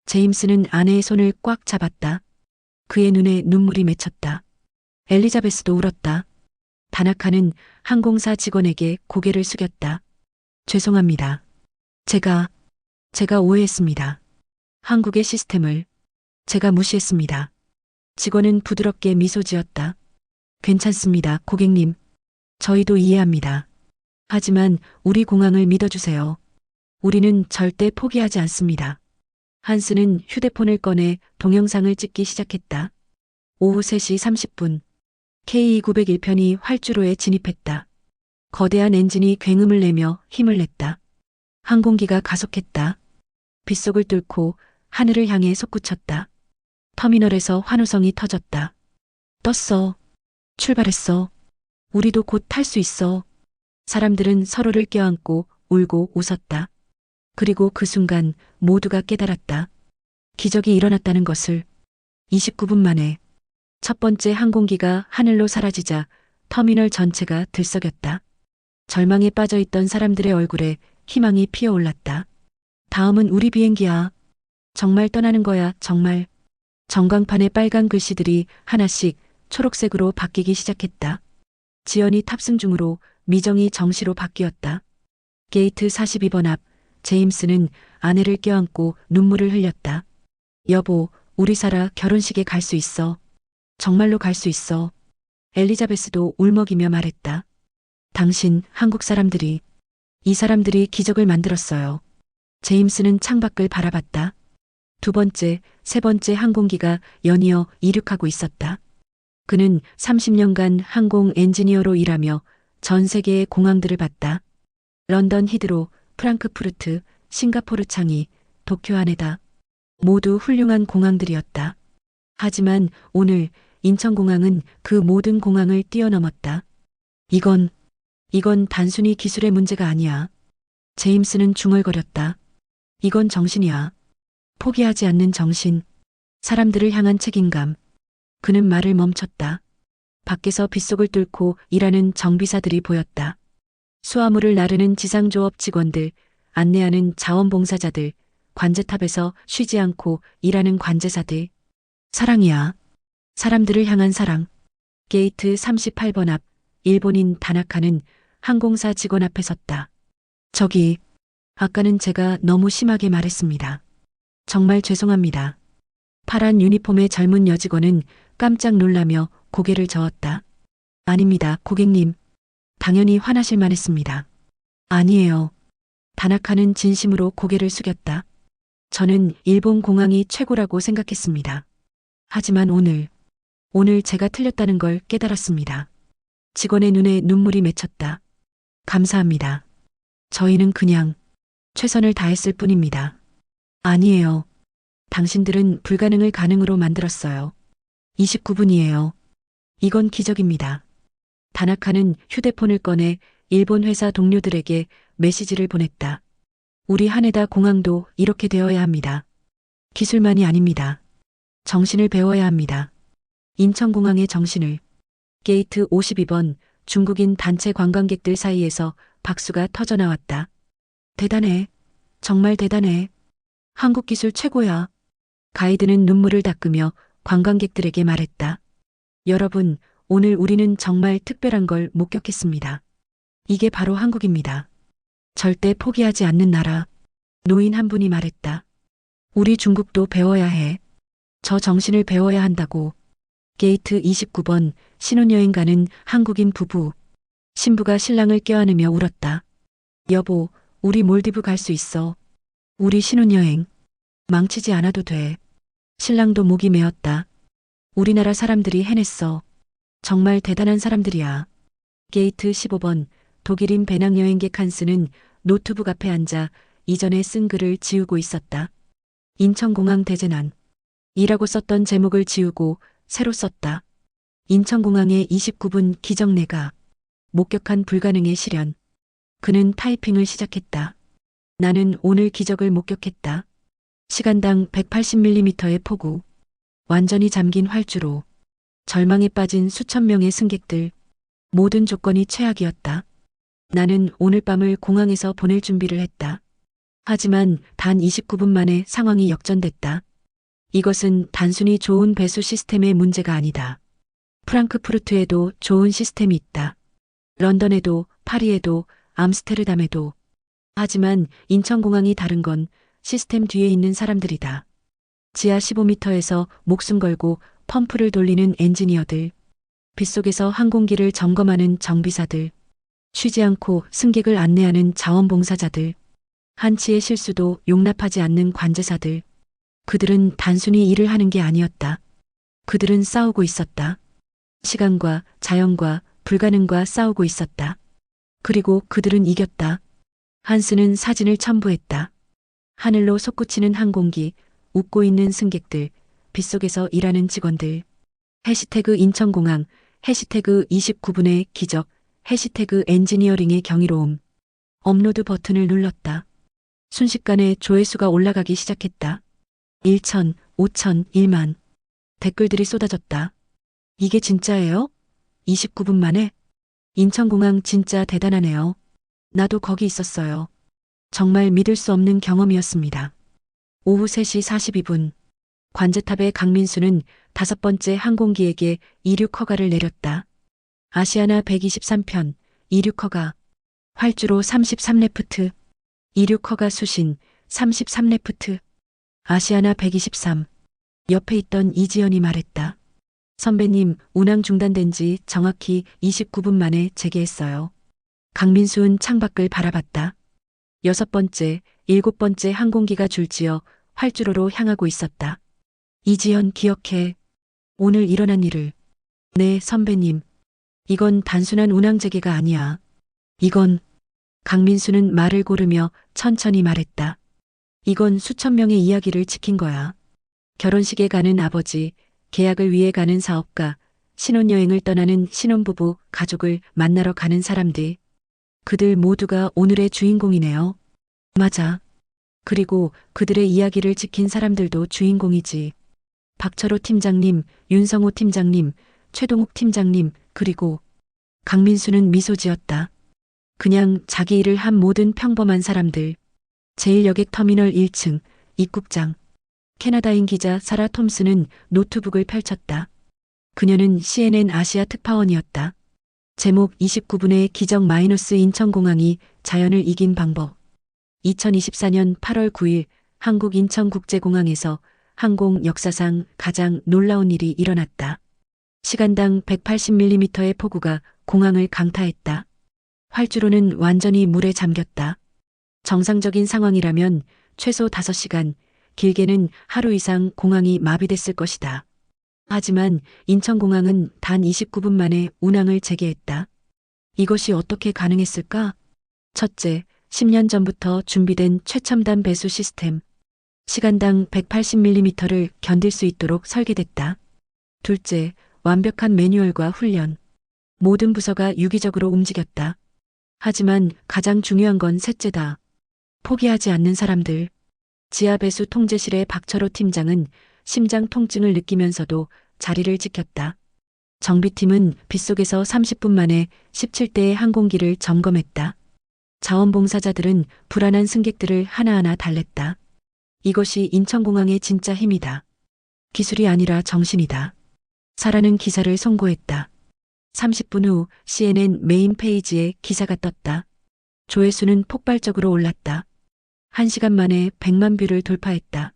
제임스는 아내의 손을 꽉 잡았다. 그의 눈에 눈물이 맺혔다. 엘리자베스도 울었다. 다나카는 항공사 직원에게 고개를 숙였다. 죄송합니다. 제가 오해했습니다. 한국의 시스템을 제가 무시했습니다. 직원은 부드럽게 미소 지었다. 괜찮습니다, 고객님. 저희도 이해합니다. 하지만 우리 공항을 믿어주세요. 우리는 절대 포기하지 않습니다. 한스는 휴대폰을 꺼내 동영상을 찍기 시작했다. 오후 3시 30분. K901편이 활주로에 진입했다. 거대한 엔진이 굉음을 내며 힘을 냈다. 항공기가 가속했다. 빗속을 뚫고 하늘을 향해 솟구쳤다. 터미널에서 환호성이 터졌다. 떴어. 출발했어. 우리도 곧 탈 수 있어. 사람들은 서로를 껴안고 울고 웃었다. 그리고 그 순간 모두가 깨달았다. 기적이 일어났다는 것을. 29분 만에 첫 번째 항공기가 하늘로 사라지자 터미널 전체가 들썩였다. 절망에 빠져있던 사람들의 얼굴에 희망이 피어올랐다. 다음은 우리 비행기야. 정말 떠나는 거야, 정말. 전광판의 빨간 글씨들이 하나씩 초록색으로 바뀌기 시작했다. 지연이 탑승 중으로 미정이 정시로 바뀌었다. 게이트 42번 앞 제임스는 아내를 껴안고 눈물을 흘렸다. 여보, 우리 사라 결혼식에 갈 수 있어. 정말로 갈 수 있어. 엘리자베스도 울먹이며 말했다. 당신 한국 사람들이, 이 사람들이 기적을 만들었어요. 제임스는 창밖을 바라봤다. 두 번째, 세 번째 항공기가 연이어 이륙하고 있었다. 그는 30년간 항공 엔지니어로 일하며 전 세계의 공항들을 봤다. 런던 히드로, 프랑크푸르트, 싱가포르 창이, 도쿄 하네다. 모두 훌륭한 공항들이었다. 하지만 오늘 인천공항은 그 모든 공항을 뛰어넘었다. 이건 단순히 기술의 문제가 아니야. 제임스는 중얼거렸다. 이건 정신이야. 포기하지 않는 정신. 사람들을 향한 책임감. 그는 말을 멈췄다. 밖에서 빗속을 뚫고 일하는 정비사들이 보였다. 수화물을 나르는 지상조업 직원들, 안내하는 자원봉사자들, 관제탑에서 쉬지 않고 일하는 관제사들. 사랑이야. 사람들을 향한 사랑. 게이트 38번 앞 일본인 다나카는 항공사 직원 앞에 섰다. 저기, 아까는 제가 너무 심하게 말했습니다. 정말 죄송합니다. 파란 유니폼의 젊은 여직원은 깜짝 놀라며 고개를 저었다. 아닙니다, 고객님. 당연히 화나실 만했습니다. 아니에요. 다나카는 진심으로 고개를 숙였다. 저는 일본 공항이 최고라고 생각했습니다. 하지만 오늘 제가 틀렸다는 걸 깨달았습니다. 직원의 눈에 눈물이 맺혔다. 감사합니다. 저희는 그냥 최선을 다했을 뿐입니다. 아니에요. 당신들은 불가능을 가능으로 만들었어요. 29분이에요. 이건 기적입니다. 다나카는 휴대폰을 꺼내 일본 회사 동료들에게 메시지를 보냈다. 우리 하네다 공항도 이렇게 되어야 합니다. 기술만이 아닙니다. 정신을 배워야 합니다. 인천공항의 정신을. 게이트 52번 중국인 단체 관광객들 사이에서 박수가 터져나왔다. 대단해. 정말 대단해. 한국 기술 최고야. 가이드는 눈물을 닦으며 관광객들에게 말했다. 여러분, 오늘 우리는 정말 특별한 걸 목격했습니다. 이게 바로 한국입니다. 절대 포기하지 않는 나라. 노인 한 분이 말했다. 우리 중국도 배워야 해. 저 정신을 배워야 한다고. 게이트 29번 신혼여행 가는 한국인 부부. 신부가 신랑을 껴안으며 울었다. 여보, 우리 몰디브 갈 수 있어. 우리 신혼여행. 망치지 않아도 돼. 신랑도 목이 메었다. 우리나라 사람들이 해냈어. 정말 대단한 사람들이야. 게이트 15번 독일인 배낭여행객 한스는 노트북 앞에 앉아 이전에 쓴 글을 지우고 있었다. 인천공항 대재난. 이라고 썼던 제목을 지우고 새로 썼다. 인천공항의 29분 기적내가 목격한 불가능의 시련. 그는 타이핑을 시작했다. 나는 오늘 기적을 목격했다. 시간당 180mm의 폭우, 완전히 잠긴 활주로, 절망에 빠진 수천 명의 승객들, 모든 조건이 최악이었다. 나는 오늘 밤을 공항에서 보낼 준비를 했다. 하지만 단 29분 만에 상황이 역전됐다. 이것은 단순히 좋은 배수 시스템의 문제가 아니다. 프랑크푸르트에도 좋은 시스템이 있다. 런던에도, 파리에도, 암스테르담에도. 하지만 인천공항이 다른 건 시스템 뒤에 있는 사람들이다. 지하 15m에서 목숨 걸고 펌프를 돌리는 엔지니어들, 빗속에서 항공기를 점검하는 정비사들, 쉬지 않고 승객을 안내하는 자원봉사자들, 한치의 실수도 용납하지 않는 관제사들. 그들은 단순히 일을 하는 게 아니었다. 그들은 싸우고 있었다. 시간과 자연과 불가능과 싸우고 있었다. 그리고 그들은 이겼다. 한스는 사진을 첨부했다. 하늘로 솟구치는 항공기, 웃고 있는 승객들, 빗속에서 일하는 직원들. 해시태그 인천공항, 해시태그 29분의 기적, 해시태그 엔지니어링의 경이로움. 업로드 버튼을 눌렀다. 순식간에 조회수가 올라가기 시작했다. 1천, 5천, 1만. 댓글들이 쏟아졌다. 이게 진짜예요? 29분 만에? 인천공항 진짜 대단하네요. 나도 거기 있었어요. 정말 믿을 수 없는 경험이었습니다. 오후 3시 42분. 관제탑의 강민수는 5번째 항공기에게 이륙 허가를 내렸다. 아시아나 123편, 이륙 허가. 활주로 33레프트. 이륙 허가 수신, 33레프트. 아시아나 123. 옆에 있던 이지연이 말했다. 선배님, 운항 중단된 지 정확히 29분 만에 재개했어요. 강민수는 창밖을 바라봤다. 6번째, 7번째 항공기가 줄지어 활주로로 향하고 있었다. 이지연 기억해. 오늘 일어난 일을. 네, 선배님. 이건 단순한 운항 재개가 아니야. 이건 강민수는 말을 고르며 천천히 말했다. 이건 수천 명의 이야기를 지킨 거야. 결혼식에 가는 아버지, 계약을 위해 가는 사업가, 신혼여행을 떠나는 신혼부부, 가족을 만나러 가는 사람들. 그들 모두가 오늘의 주인공이네요. 맞아. 그리고 그들의 이야기를 지킨 사람들도 주인공이지. 박철호 팀장님, 윤성호 팀장님, 최동욱 팀장님, 그리고 강민수는 미소 지었다. 그냥 자기 일을 한 모든 평범한 사람들. 제1여객 터미널 1층, 입국장. 캐나다인 기자 사라 톰스는 노트북을 펼쳤다. 그녀는 CNN 아시아 특파원이었다. 제목 29분의 기적 마이너스 인천공항이 자연을 이긴 방법. 2024년 8월 9일 한국 인천국제공항에서 항공 역사상 가장 놀라운 일이 일어났다. 시간당 180mm의 폭우가 공항을 강타했다. 활주로는 완전히 물에 잠겼다. 정상적인 상황이라면 최소 5시간, 길게는 하루 이상 공항이 마비됐을 것이다. 하지만 인천공항은 단 29분 만에 운항을 재개했다. 이것이 어떻게 가능했을까? 첫째, 10년 전부터 준비된 최첨단 배수 시스템. 시간당 180mm를 견딜 수 있도록 설계됐다. 둘째, 완벽한 매뉴얼과 훈련. 모든 부서가 유기적으로 움직였다. 하지만 가장 중요한 건 셋째다. 포기하지 않는 사람들. 지하배수 통제실의 박철호 팀장은 심장 통증을 느끼면서도 자리를 지켰다. 정비팀은 빗속에서 30분 만에 17대의 항공기를 점검했다. 자원봉사자들은 불안한 승객들을 하나하나 달랬다. 이것이 인천공항의 진짜 힘이다. 기술이 아니라 정신이다. 사라는 기사를 송고했다. 30분 후 CNN 메인 페이지에 기사가 떴다. 조회수는 폭발적으로 올랐다. 1시간 만에 100만 뷰를 돌파했다.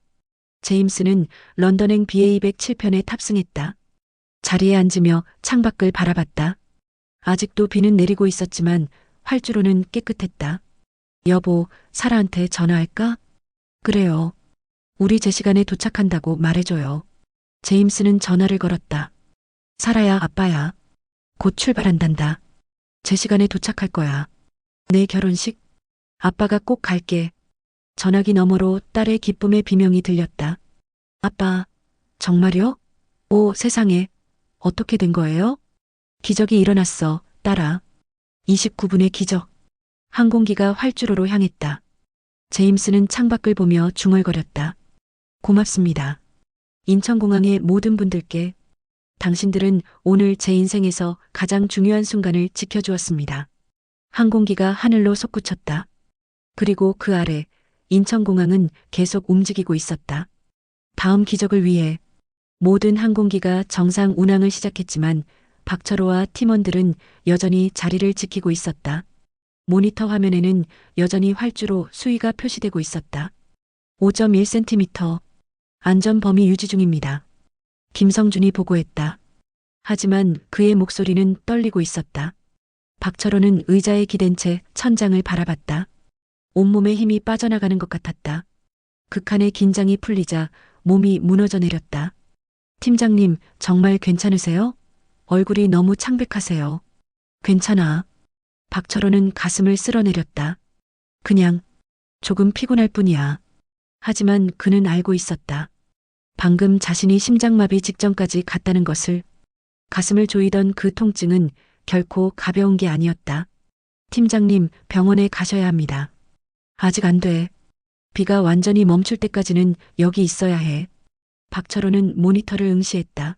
제임스는 런던행 BA107편에 탑승했다. 자리에 앉으며 창밖을 바라봤다. 아직도 비는 내리고 있었지만 활주로는 깨끗했다. 여보, 사라한테 전화할까? 그래요. 우리 제 시간에 도착한다고 말해줘요. 제임스는 전화를 걸었다. 사라야, 아빠야. 곧 출발한단다. 제 시간에 도착할 거야. 내 결혼식? 아빠가 꼭 갈게. 전화기 너머로 딸의 기쁨의 비명이 들렸다. 아빠, 정말요? 오, 세상에. 어떻게 된 거예요? 기적이 일어났어, 딸아. 29분의 기적. 항공기가 활주로로 향했다. 제임스는 창밖을 보며 중얼거렸다. 고맙습니다. 인천공항의 모든 분들께 당신들은 오늘 제 인생에서 가장 중요한 순간을 지켜주었습니다. 항공기가 하늘로 솟구쳤다. 그리고 그 아래 인천공항은 계속 움직이고 있었다. 다음 기적을 위해 모든 항공기가 정상 운항을 시작했지만 박철호와 팀원들은 여전히 자리를 지키고 있었다. 모니터 화면에는 여전히 활주로 수위가 표시되고 있었다. 5.1cm. 안전 범위 유지 중입니다. 김성준이 보고했다. 하지만 그의 목소리는 떨리고 있었다. 박철호는 의자에 기댄 채 천장을 바라봤다. 온몸에 힘이 빠져나가는 것 같았다. 극한의 긴장이 풀리자 몸이 무너져 내렸다. 팀장님, 정말 괜찮으세요? 얼굴이 너무 창백하세요. 괜찮아. 박철호는 가슴을 쓸어내렸다. 그냥 조금 피곤할 뿐이야. 하지만 그는 알고 있었다. 방금 자신이 심장마비 직전까지 갔다는 것을. 가슴을 조이던 그 통증은 결코 가벼운 게 아니었다. 팀장님, 병원에 가셔야 합니다. 아직 안 돼. 비가 완전히 멈출 때까지는 여기 있어야 해. 박철호는 모니터를 응시했다.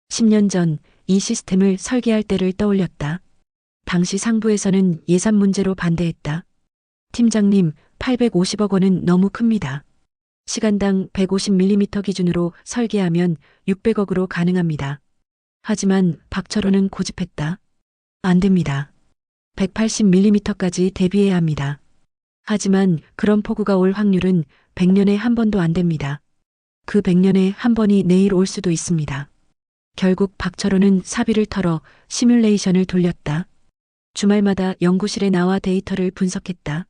10년 전 이 시스템을 설계할 때를 떠올렸다. 당시 상부에서는 예산 문제로 반대했다. 팀장님, 850억 원은 너무 큽니다. 시간당 150mm 기준으로 설계하면 600억으로 가능합니다. 하지만 박철호는 고집했다. 안 됩니다. 180mm까지 대비해야 합니다. 하지만 그런 폭우가 올 확률은 100년에 한 번도 안 됩니다. 그 100년에 한 번이 내일 올 수도 있습니다. 결국 박철호는 사비를 털어 시뮬레이션을 돌렸다. 주말마다 연구실에 나와 데이터를 분석했다.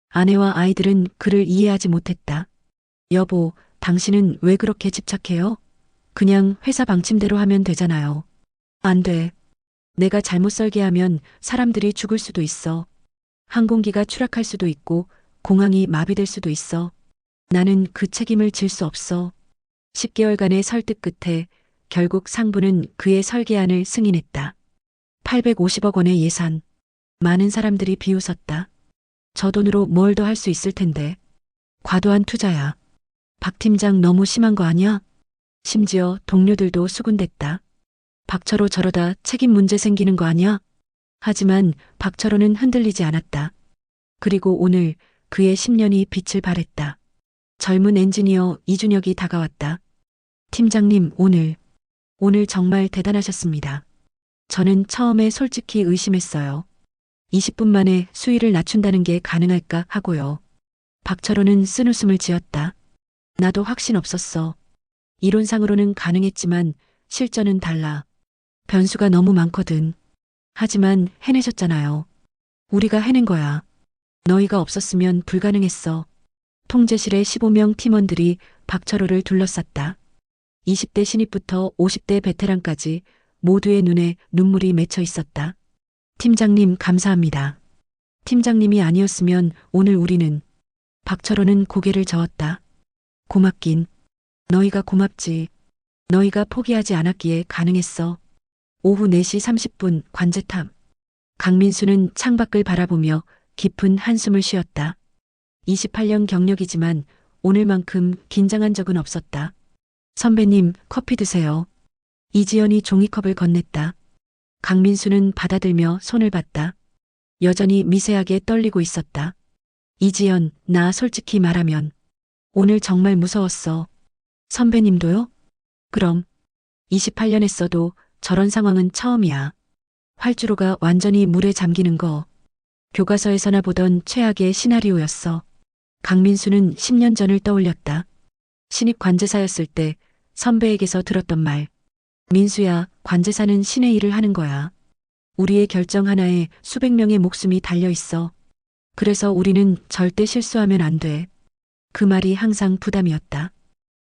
아내와 아이들은 그를 이해하지 못했다. 여보, 당신은 왜 그렇게 집착해요? 그냥 회사 방침대로 하면 되잖아요. 안 돼. 내가 잘못 설계하면 사람들이 죽을 수도 있어. 항공기가 추락할 수도 있고 공항이 마비될 수도 있어. 나는 그 책임을 질 수 없어. 10개월간의 설득 끝에 결국 상부는 그의 설계안을 승인했다. 850억 원의 예산. 많은 사람들이 비웃었다. 저 돈으로 뭘 더 할 수 있을 텐데. 과도한 투자야. 박 팀장 너무 심한 거 아니야? 심지어 동료들도 수군댔다. 박철호 저러다 책임 문제 생기는 거 아니야? 하지만 박철호는 흔들리지 않았다. 그리고 오늘 그의 10년이 빛을 발했다. 젊은 엔지니어 이준혁이 다가왔다. 팀장님, 오늘 정말 대단하셨습니다. 저는 처음에 솔직히 의심했어요. 20분 만에 수위를 낮춘다는 게 가능할까 하고요. 박철호는 쓴웃음을 지었다. 나도 확신 없었어. 이론상으로는 가능했지만 실전은 달라. 변수가 너무 많거든. 하지만 해내셨잖아요. 우리가 해낸 거야. 너희가 없었으면 불가능했어. 통제실의 15명 팀원들이 박철호를 둘러쌌다. 20대 신입부터 50대 베테랑까지 모두의 눈에 눈물이 맺혀 있었다. 팀장님, 감사합니다. 팀장님이 아니었으면 오늘 우리는. 박철호는 고개를 저었다. 고맙긴. 너희가 고맙지. 너희가 포기하지 않았기에 가능했어. 오후 4시 30분 관제탑. 강민수는 창밖을 바라보며 깊은 한숨을 쉬었다. 28년 경력이지만 오늘만큼 긴장한 적은 없었다. 선배님, 커피 드세요. 이지연이 종이컵을 건넸다. 강민수는 받아들며 손을 봤다. 여전히 미세하게 떨리고 있었다. 이지연, 나 솔직히 말하면 오늘 정말 무서웠어. 선배님도요? 그럼 28년 했어도 저런 상황은 처음이야. 활주로가 완전히 물에 잠기는 거. 교과서에서나 보던 최악의 시나리오였어. 강민수는 10년 전을 떠올렸다. 신입 관제사였을 때 선배에게서 들었던 말. 민수야, 관제사는 신의 일을 하는 거야. 우리의 결정 하나에 수백 명의 목숨이 달려 있어. 그래서 우리는 절대 실수하면 안 돼. 그 말이 항상 부담이었다.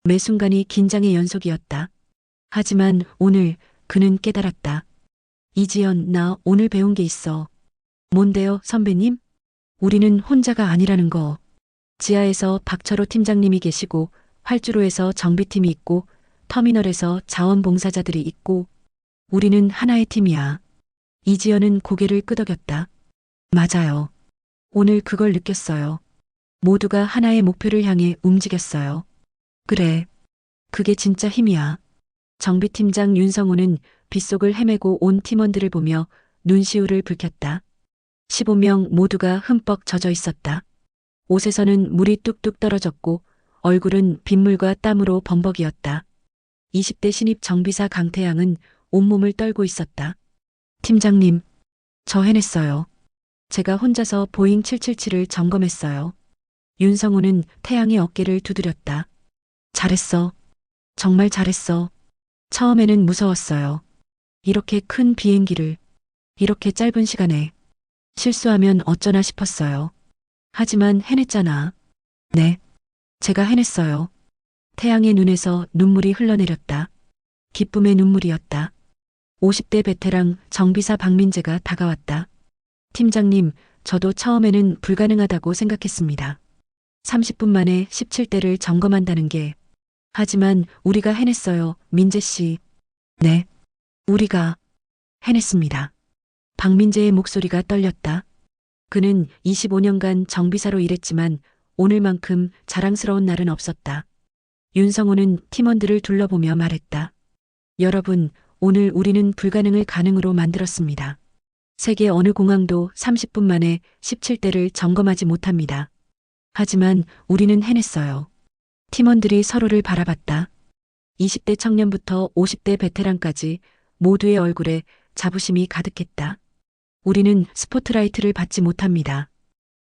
매 순간이 긴장의 연속이었다. 하지만 오늘 그는 깨달았다. 이지연, 나 오늘 배운 게 있어. 뭔데요, 선배님? 우리는 혼자가 아니라는 거. 지하에서 박철호 팀장님이 계시고 활주로에서 정비팀이 있고 터미널에서 자원봉사자들이 있고 우리는 하나의 팀이야. 이지연은 고개를 끄덕였다. 맞아요. 오늘 그걸 느꼈어요. 모두가 하나의 목표를 향해 움직였어요. 그래. 그게 진짜 힘이야. 정비팀장 윤성호는 빗속을 헤매고 온 팀원들을 보며 눈시울을 붉혔다. 15명 모두가 흠뻑 젖어 있었다. 옷에서는 물이 뚝뚝 떨어졌고 얼굴은 빗물과 땀으로 범벅이었다. 20대 신입 정비사 강태양은 온몸을 떨고 있었다. 팀장님, 저 해냈어요. 제가 혼자서 보잉 777을 점검했어요. 윤성호는 태양의 어깨를 두드렸다. 잘했어. 정말 잘했어. 처음에는 무서웠어요. 이렇게 큰 비행기를 이렇게 짧은 시간에 실수하면 어쩌나 싶었어요. 하지만 해냈잖아. 네. 제가 해냈어요. 태양의 눈에서 눈물이 흘러내렸다. 기쁨의 눈물이었다. 50대 베테랑 정비사 박민재가 다가왔다. 팀장님, 저도 처음에는 불가능하다고 생각했습니다. 30분 만에 17대를 점검한다는 게. 하지만 우리가 해냈어요, 민재 씨. 네. 우리가 해냈습니다. 박민재의 목소리가 떨렸다. 그는 25년간 정비사로 일했지만 오늘만큼 자랑스러운 날은 없었다. 윤성호는 팀원들을 둘러보며 말했다. 여러분, 오늘 우리는 불가능을 가능으로 만들었습니다. 세계 어느 공항도 30분 만에 17대를 점검하지 못합니다. 하지만 우리는 해냈어요. 팀원들이 서로를 바라봤다. 20대 청년부터 50대 베테랑까지 모두의 얼굴에 자부심이 가득했다. 우리는 스포트라이트를 받지 못합니다.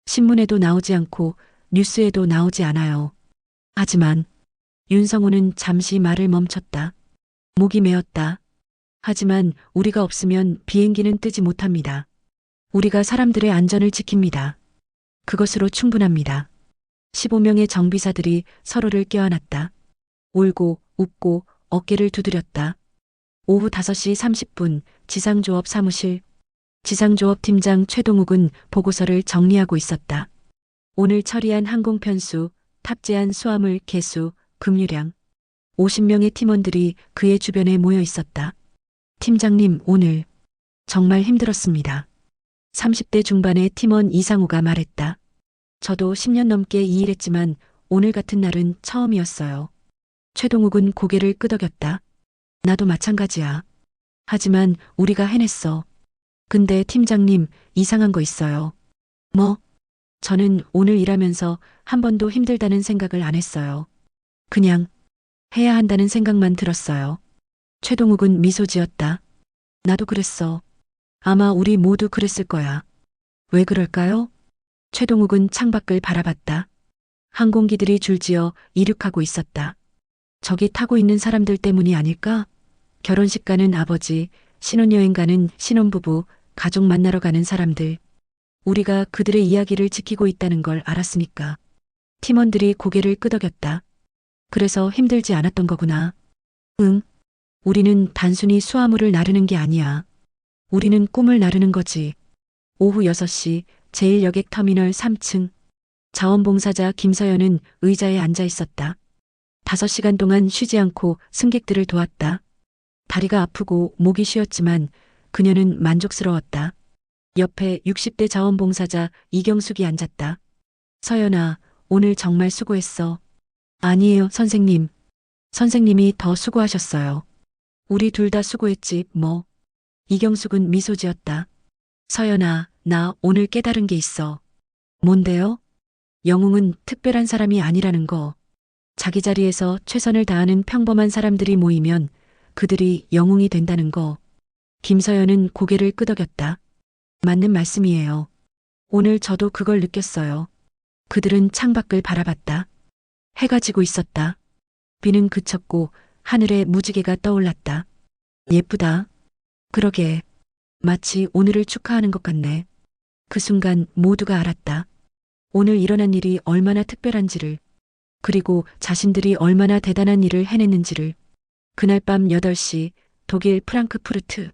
신문에도 나오지 않고 뉴스에도 나오지 않아요. 하지만 윤성호는 잠시 말을 멈췄다. 목이 메었다. 하지만 우리가 없으면 비행기는 뜨지 못합니다. 우리가 사람들의 안전을 지킵니다. 그것으로 충분합니다. 15명의 정비사들이 서로를 껴안았다. 울고 웃고 어깨를 두드렸다. 오후 5시 30분 지상조업 사무실. 지상조업 팀장 최동욱은 보고서를 정리하고 있었다. 오늘 처리한 항공편수, 탑재한 수화물 개수, 급유량. 50명의 팀원들이 그의 주변에 모여 있었다. 팀장님, 오늘 정말 힘들었습니다. 30대 중반의 팀원 이상우가 말했다. 저도 10년 넘게 이 일했지만 오늘 같은 날은 처음이었어요. 최동욱은 고개를 끄덕였다. 나도 마찬가지야. 하지만 우리가 해냈어. 근데 팀장님, 이상한 거 있어요. 뭐? 저는 오늘 일하면서 한 번도 힘들다는 생각을 안 했어요. 그냥 해야 한다는 생각만 들었어요. 최동욱은 미소 지었다. 나도 그랬어. 아마 우리 모두 그랬을 거야. 왜 그럴까요? 최동욱은 창밖을 바라봤다. 항공기들이 줄지어 이륙하고 있었다. 저기 타고 있는 사람들 때문이 아닐까? 결혼식 가는 아버지, 신혼여행 가는 신혼부부, 가족 만나러 가는 사람들. 우리가 그들의 이야기를 지키고 있다는 걸 알았으니까. 팀원들이 고개를 끄덕였다. 그래서 힘들지 않았던 거구나. 응. 우리는 단순히 수화물을 나르는 게 아니야. 우리는 꿈을 나르는 거지. 오후 6시 제1여객터미널 3층. 자원봉사자 김서연은 의자에 앉아 있었다. 5시간 동안 쉬지 않고 승객들을 도왔다. 다리가 아프고 목이 쉬었지만 그녀는 만족스러웠다. 옆에 60대 자원봉사자 이경숙이 앉았다. 서연아, 오늘 정말 수고했어. 아니에요, 선생님. 선생님이 더 수고하셨어요. 우리 둘 다 수고했지, 뭐. 이경숙은 미소 지었다. 서연아, 나 오늘 깨달은 게 있어. 뭔데요? 영웅은 특별한 사람이 아니라는 거. 자기 자리에서 최선을 다하는 평범한 사람들이 모이면 그들이 영웅이 된다는 거. 김서연은 고개를 끄덕였다. 맞는 말씀이에요. 오늘 저도 그걸 느꼈어요. 그들은 창밖을 바라봤다. 해가 지고 있었다. 비는 그쳤고 하늘에 무지개가 떠올랐다. 예쁘다. 그러게. 마치 오늘을 축하하는 것 같네. 그 순간 모두가 알았다. 오늘 일어난 일이 얼마나 특별한지를, 그리고 자신들이 얼마나 대단한 일을 해냈는지를. 그날 밤 8시 독일 프랑크푸르트.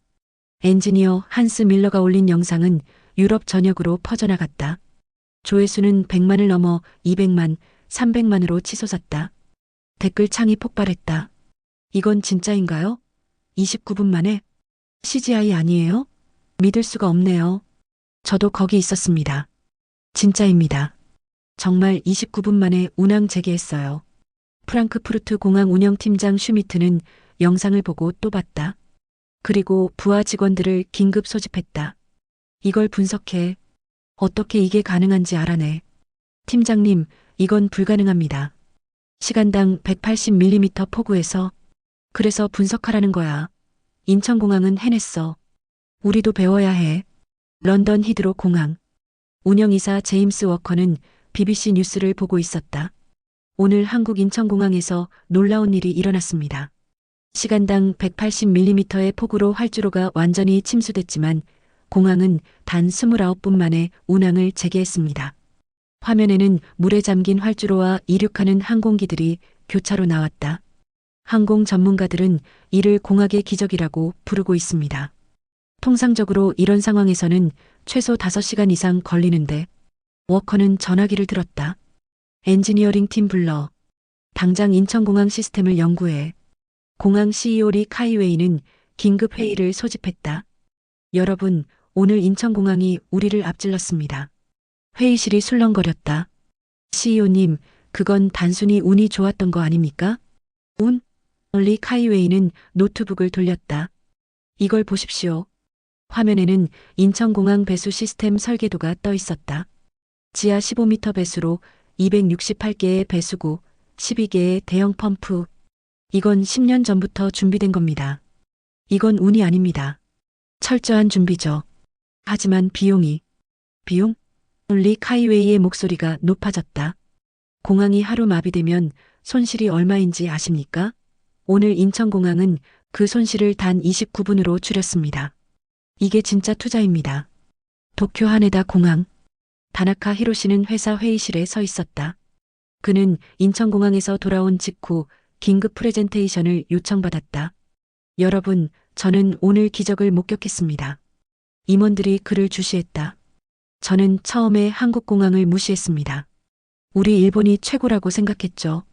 엔지니어 한스 밀러가 올린 영상은 유럽 전역으로 퍼져나갔다. 조회수는 100만을 넘어 200만, 300만으로 치솟았다. 댓글창이 폭발했다. 이건 진짜인가요? 29분 만에? CGI 아니에요? 믿을 수가 없네요. 저도 거기 있었습니다. 진짜입니다. 정말 29분 만에 운항 재개했어요. 프랑크푸르트 공항 운영팀장 슈미트는 영상을 보고 또 봤다. 그리고 부하 직원들을 긴급 소집했다. 이걸 분석해. 어떻게 이게 가능한지 알아내. 팀장님, 이건 불가능합니다. 시간당 180mm 폭우에서. 그래서 분석하라는 거야. 인천공항은 해냈어. 우리도 배워야 해. 런던 히드로 공항. 운영이사 제임스 워커는 BBC 뉴스를 보고 있었다. 오늘 한국 인천공항에서 놀라운 일이 일어났습니다. 시간당 180mm의 폭우로 활주로가 완전히 침수됐지만 공항은 단 29분 만에 운항을 재개했습니다. 화면에는 물에 잠긴 활주로와 이륙하는 항공기들이 교차로 나왔다. 항공 전문가들은 이를 공학의 기적이라고 부르고 있습니다. 통상적으로 이런 상황에서는 최소 5시간 이상 걸리는데 워커는 전화기를 들었다. 엔지니어링 팀 불러. 당장 인천공항 시스템을 연구해. 공항 CEO 리 카이웨이는 긴급 회의를 소집했다. 여러분, 오늘 인천공항이 우리를 앞질렀습니다. 회의실이 술렁거렸다. CEO님, 그건 단순히 운이 좋았던 거 아닙니까? 운? 리 카이웨이는 노트북을 돌렸다. 이걸 보십시오. 화면에는 인천공항 배수 시스템 설계도가 떠 있었다. 지하 15m 배수로 268개의 배수구, 12개의 대형 펌프. 이건 10년 전부터 준비된 겁니다. 이건 운이 아닙니다. 철저한 준비죠. 하지만 비용이. 비용? 리 카이웨이의 목소리가 높아졌다. 공항이 하루 마비되면 손실이 얼마인지 아십니까? 오늘 인천공항은 그 손실을 단 29분으로 줄였습니다. 이게 진짜 투자입니다. 도쿄 하네다 공항. 다나카 히로시는 회사 회의실에 서 있었다. 그는 인천공항에서 돌아온 직후 긴급 프레젠테이션을 요청받았다. 여러분, 저는 오늘 기적을 목격했습니다. 임원들이 그를 주시했다. 저는 처음에 한국공항을 무시했습니다. 우리 일본이 최고라고 생각했죠.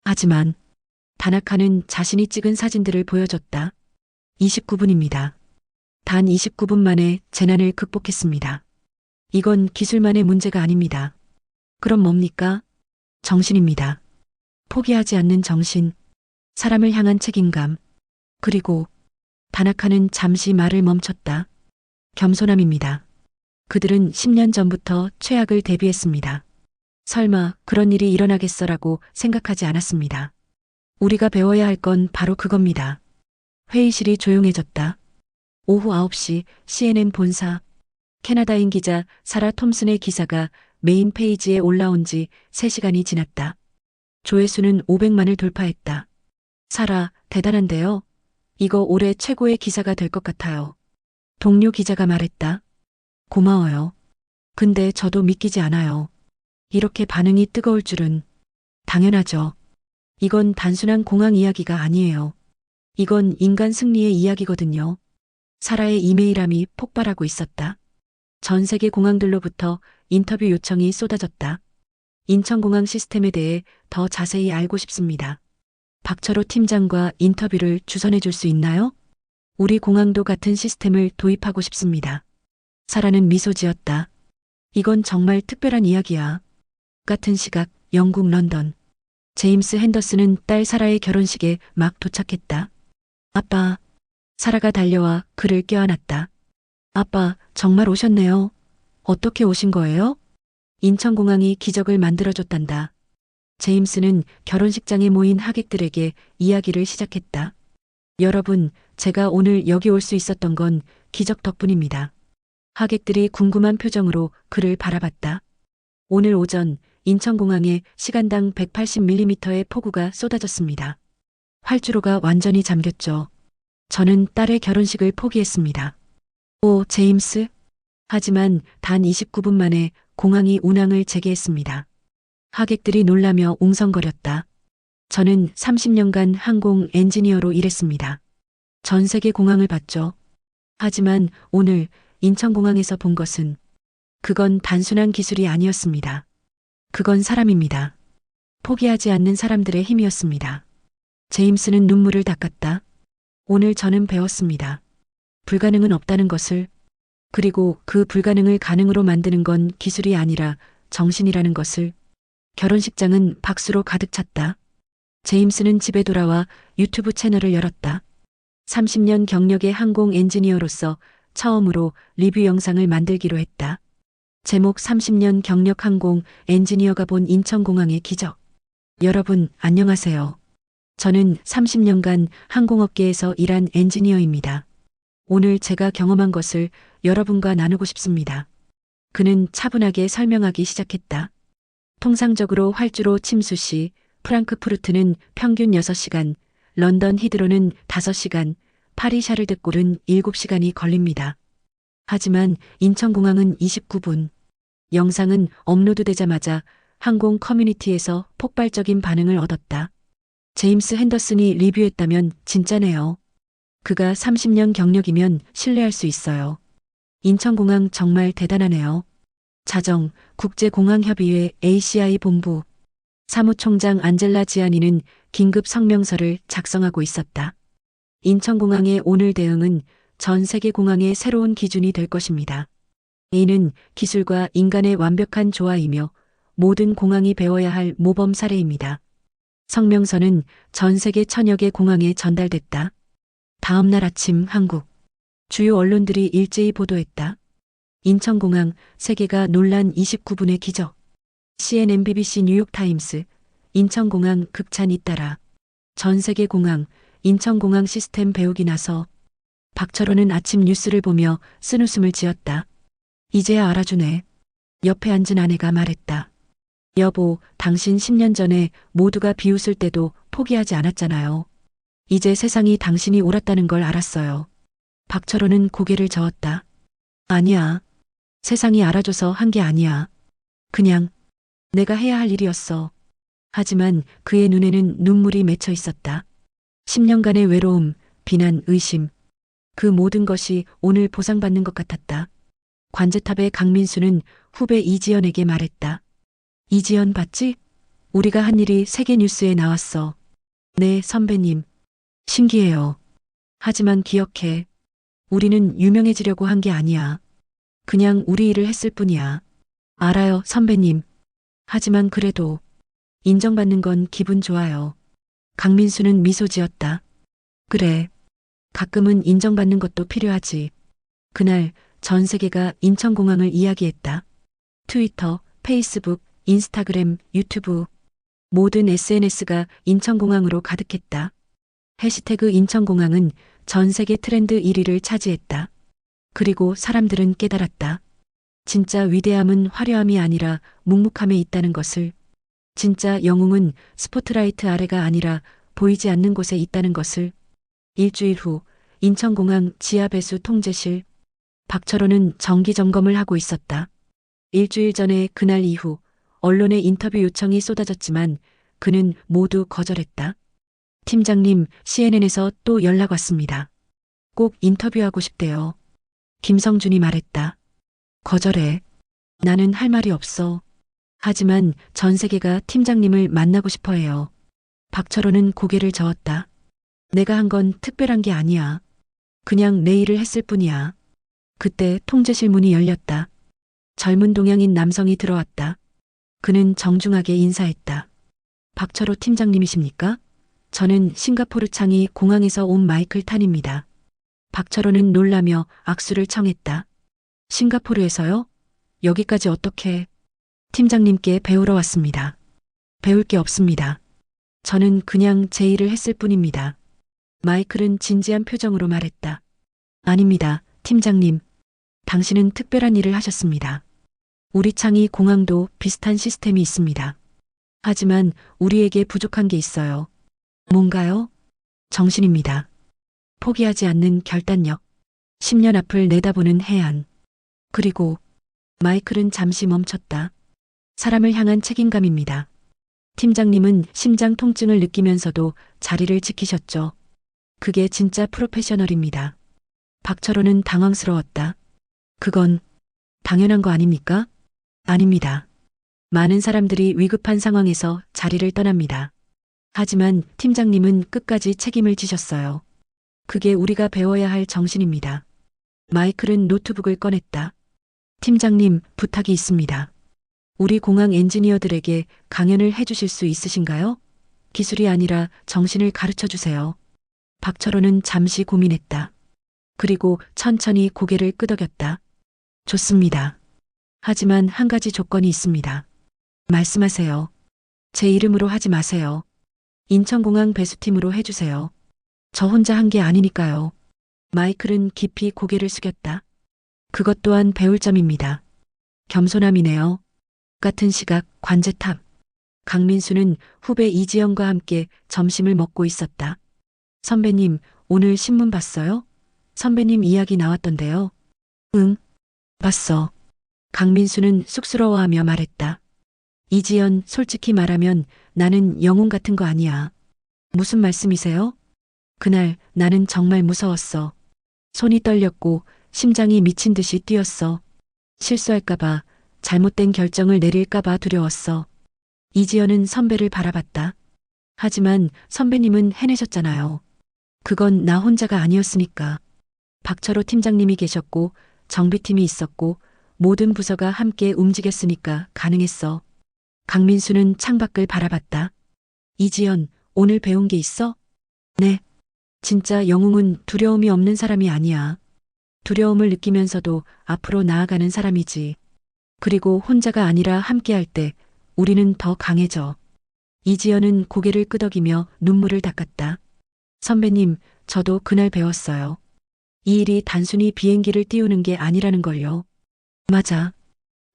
하지만 다나카는 자신이 찍은 사진들을 보여줬다. 29분입니다. 단 29분 만에 재난을 극복했습니다. 이건 기술만의 문제가 아닙니다. 그럼 뭡니까? 정신입니다. 포기하지 않는 정신, 사람을 향한 책임감, 그리고 다나카는 잠시 말을 멈췄다. 겸손함입니다. 그들은 10년 전부터 최악을 대비했습니다. 설마 그런 일이 일어나겠어라고 생각하지 않았습니다. 우리가 배워야 할 건 바로 그겁니다. 회의실이 조용해졌다. 오후 9시 CNN 본사. 캐나다인 기자 사라 톰슨의 기사가 메인 페이지에 올라온 지 3시간이 지났다. 조회수는 500만을 돌파했다. 사라, 대단한데요? 이거 올해 최고의 기사가 될 것 같아요. 동료 기자가 말했다. 고마워요. 근데 저도 믿기지 않아요. 이렇게 반응이 뜨거울 줄은. 당연하죠. 이건 단순한 공항 이야기가 아니에요. 이건 인간 승리의 이야기거든요. 사라의 이메일함이 폭발하고 있었다. 전 세계 공항들로부터 인터뷰 요청이 쏟아졌다. 인천공항 시스템에 대해 더 자세히 알고 싶습니다. 박철호 팀장과 인터뷰를 주선해 줄 수 있나요? 우리 공항도 같은 시스템을 도입하고 싶습니다. 사라는 미소 지었다. 이건 정말 특별한 이야기야. 같은 시각 영국 런던. 제임스 핸더슨은 딸 사라의 결혼식에 막 도착했다. 아빠. 사라가 달려와 그를 껴안았다. 아빠, 정말 오셨네요. 어떻게 오신 거예요? 인천공항이 기적을 만들어줬단다. 제임스는 결혼식장에 모인 하객들에게 이야기를 시작했다. 여러분, 제가 오늘 여기 올 수 있었던 건 기적 덕분입니다. 하객들이 궁금한 표정으로 그를 바라봤다. 오늘 오전 인천공항에 시간당 180mm의 폭우가 쏟아졌습니다. 활주로가 완전히 잠겼죠. 저는 딸의 결혼식을 포기했습니다. 오, 제임스? 하지만 단 29분 만에 공항이 운항을 재개했습니다. 하객들이 놀라며 웅성거렸다. 저는 30년간 항공 엔지니어로 일했습니다. 전 세계 공항을 봤죠. 하지만 오늘 인천공항에서 본 것은 그건 단순한 기술이 아니었습니다. 그건 사람입니다. 포기하지 않는 사람들의 힘이었습니다. 제임스는 눈물을 닦았다. 오늘 저는 배웠습니다. 불가능은 없다는 것을, 그리고 그 불가능을 가능으로 만드는 건 기술이 아니라 정신이라는 것을. 결혼식장은 박수로 가득 찼다. 제임스는 집에 돌아와 유튜브 채널을 열었다. 30년 경력의 항공 엔지니어로서 처음으로 리뷰 영상을 만들기로 했다. 제목 30년 경력 항공 엔지니어가 본 인천공항의 기적. 여러분, 안녕하세요. 저는 30년간 항공업계에서 일한 엔지니어입니다. 오늘 제가 경험한 것을 여러분과 나누고 싶습니다. 그는 차분하게 설명하기 시작했다. 통상적으로 활주로 침수 시 프랑크푸르트는 평균 6시간, 런던 히드로는 5시간, 파리 샤를드골은 7시간이 걸립니다. 하지만 인천공항은 29분. 영상은 업로드되자마자 항공 커뮤니티에서 폭발적인 반응을 얻었다. 제임스 핸더슨이 리뷰했다면 진짜네요. 그가 30년 경력이면 신뢰할 수 있어요. 인천공항 정말 대단하네요. 자정, 국제공항협의회 ACI 본부. 사무총장 안젤라 지아니는 긴급 성명서를 작성하고 있었다. 인천공항의 오늘 대응은 전 세계 공항의 새로운 기준이 될 것입니다. 이는 기술과 인간의 완벽한 조화이며 모든 공항이 배워야 할 모범 사례입니다. 성명서는 전 세계 1000여 개 공항에 전달됐다. 다음 날 아침 한국. 주요 언론들이 일제히 보도했다. 인천공항, 세계가 놀란 29분의 기적. CNN, BBC, 뉴욕타임스. 인천공항 극찬 잇따라. 전 세계 공항, 인천공항 시스템 배우기 나서. 박철호는 아침 뉴스를 보며 쓴웃음을 지었다. 이제야 알아주네. 옆에 앉은 아내가 말했다. 여보, 당신 10년 전에 모두가 비웃을 때도 포기하지 않았잖아요. 이제 세상이 당신이 옳았다는 걸 알았어요. 박철호는 고개를 저었다. 아니야. 세상이 알아줘서 한 게 아니야. 그냥 내가 해야 할 일이었어. 하지만 그의 눈에는 눈물이 맺혀 있었다. 10년간의 외로움, 비난, 의심. 그 모든 것이 오늘 보상받는 것 같았다. 관제탑의 강민수는 후배 이지연에게 말했다. 이지연 봤지? 우리가 한 일이 세계 뉴스에 나왔어. 네, 선배님. 신기해요. 하지만 기억해. 우리는 유명해지려고 한 게 아니야. 그냥 우리 일을 했을 뿐이야. 알아요, 선배님. 하지만 그래도 인정받는 건 기분 좋아요. 강민수는 미소 지었다. 그래. 가끔은 인정받는 것도 필요하지. 그날 전 세계가 인천공항을 이야기했다. 트위터, 페이스북, 인스타그램, 유튜브. 모든 SNS가 인천공항으로 가득했다. 해시태그 인천공항은 전 세계 트렌드 1위를 차지했다. 그리고 사람들은 깨달았다. 진짜 위대함은 화려함이 아니라 묵묵함에 있다는 것을. 진짜 영웅은 스포트라이트 아래가 아니라 보이지 않는 곳에 있다는 것을. 일주일 후 인천공항 지하배수 통제실. 박철호는 정기 점검을 하고 있었다. 일주일 전에 그날 이후 언론의 인터뷰 요청이 쏟아졌지만 그는 모두 거절했다. 팀장님, CNN에서 또 연락 왔습니다. 꼭 인터뷰하고 싶대요. 김성준이 말했다. 거절해. 나는 할 말이 없어. 하지만 전 세계가 팀장님을 만나고 싶어 해요. 박철호는 고개를 저었다. 내가 한 건 특별한 게 아니야. 그냥 내 일을 했을 뿐이야. 그때 통제실 문이 열렸다. 젊은 동양인 남성이 들어왔다. 그는 정중하게 인사했다. 박철호 팀장님이십니까? 저는 싱가포르 창이 공항에서 온 마이클 탄입니다. 박철호는 놀라며 악수를 청했다. 싱가포르에서요? 여기까지 어떻게? 팀장님께 배우러 왔습니다. 배울 게 없습니다. 저는 그냥 제 일을 했을 뿐입니다. 마이클은 진지한 표정으로 말했다. 아닙니다, 팀장님. 당신은 특별한 일을 하셨습니다. 우리 창이 공항도 비슷한 시스템이 있습니다. 하지만 우리에게 부족한 게 있어요. 뭔가요? 정신입니다. 포기하지 않는 결단력. 10년 앞을 내다보는 해안. 그리고 마이클은 잠시 멈췄다. 사람을 향한 책임감입니다. 팀장님은 심장 통증을 느끼면서도 자리를 지키셨죠. 그게 진짜 프로페셔널입니다. 박철호는 당황스러웠다. 그건 당연한 거 아닙니까? 아닙니다. 많은 사람들이 위급한 상황에서 자리를 떠납니다. 하지만 팀장님은 끝까지 책임을 지셨어요. 그게 우리가 배워야 할 정신입니다. 마이클은 노트북을 꺼냈다. 팀장님, 부탁이 있습니다. 우리 공항 엔지니어들에게 강연을 해주실 수 있으신가요? 기술이 아니라 정신을 가르쳐 주세요. 박철호는 잠시 고민했다. 그리고 천천히 고개를 끄덕였다. 좋습니다. 하지만 한 가지 조건이 있습니다. 말씀하세요. 제 이름으로 하지 마세요. 인천공항 배수팀으로 해주세요. 저 혼자 한 게 아니니까요. 마이클은 깊이 고개를 숙였다. 그것 또한 배울 점입니다. 겸손함이네요. 같은 시각 관제탑. 강민수는 후배 이지영과 함께 점심을 먹고 있었다. 선배님, 오늘 신문 봤어요? 선배님 이야기 나왔던데요. 응, 봤어. 강민수는 쑥스러워하며 말했다. 이지연, 솔직히 말하면 나는 영웅 같은 거 아니야. 무슨 말씀이세요? 그날 나는 정말 무서웠어. 손이 떨렸고 심장이 미친 듯이 뛰었어. 실수할까봐, 잘못된 결정을 내릴까봐 두려웠어. 이지연은 선배를 바라봤다. 하지만 선배님은 해내셨잖아요. 그건 나 혼자가 아니었으니까. 박철호 팀장님이 계셨고 정비팀이 있었고 모든 부서가 함께 움직였으니까 가능했어. 강민수는 창밖을 바라봤다. 이지연, 오늘 배운 게 있어? 네. 진짜 영웅은 두려움이 없는 사람이 아니야. 두려움을 느끼면서도 앞으로 나아가는 사람이지. 그리고 혼자가 아니라 함께할 때 우리는 더 강해져. 이지연은 고개를 끄덕이며 눈물을 닦았다. 선배님, 저도 그날 배웠어요. 이 일이 단순히 비행기를 띄우는 게 아니라는 걸요. 맞아.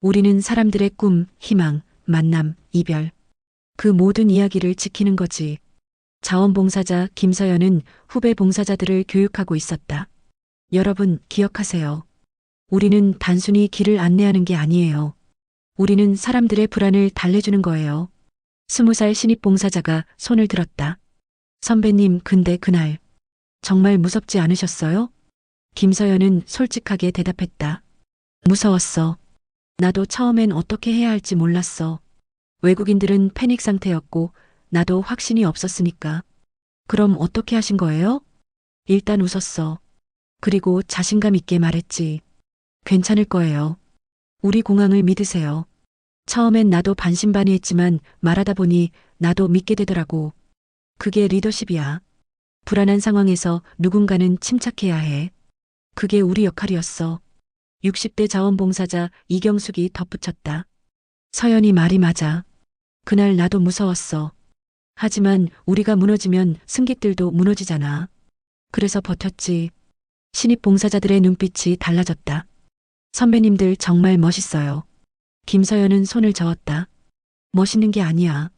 우리는 사람들의 꿈, 희망, 만남, 이별. 그 모든 이야기를 지키는 거지. 자원봉사자 김서연은 후배 봉사자들을 교육하고 있었다. 여러분, 기억하세요. 우리는 단순히 길을 안내하는 게 아니에요. 우리는 사람들의 불안을 달래주는 거예요. 20살 신입 봉사자가 손을 들었다. 선배님, 근데 그날 정말 무섭지 않으셨어요? 김서연은 솔직하게 대답했다. 무서웠어. 나도 처음엔 어떻게 해야 할지 몰랐어. 외국인들은 패닉 상태였고 나도 확신이 없었으니까. 그럼 어떻게 하신 거예요? 일단 웃었어. 그리고 자신감 있게 말했지. 괜찮을 거예요. 우리 공항을 믿으세요. 처음엔 나도 반신반의했지만 말하다 보니 나도 믿게 되더라고. 그게 리더십이야. 불안한 상황에서 누군가는 침착해야 해. 그게 우리 역할이었어. 60대 자원봉사자 이경숙이 덧붙였다. 서연이 말이 맞아. 그날 나도 무서웠어. 하지만 우리가 무너지면 승객들도 무너지잖아. 그래서 버텼지. 신입 봉사자들의 눈빛이 달라졌다. 선배님들 정말 멋있어요. 김서연은 손을 저었다. 멋있는 게 아니야.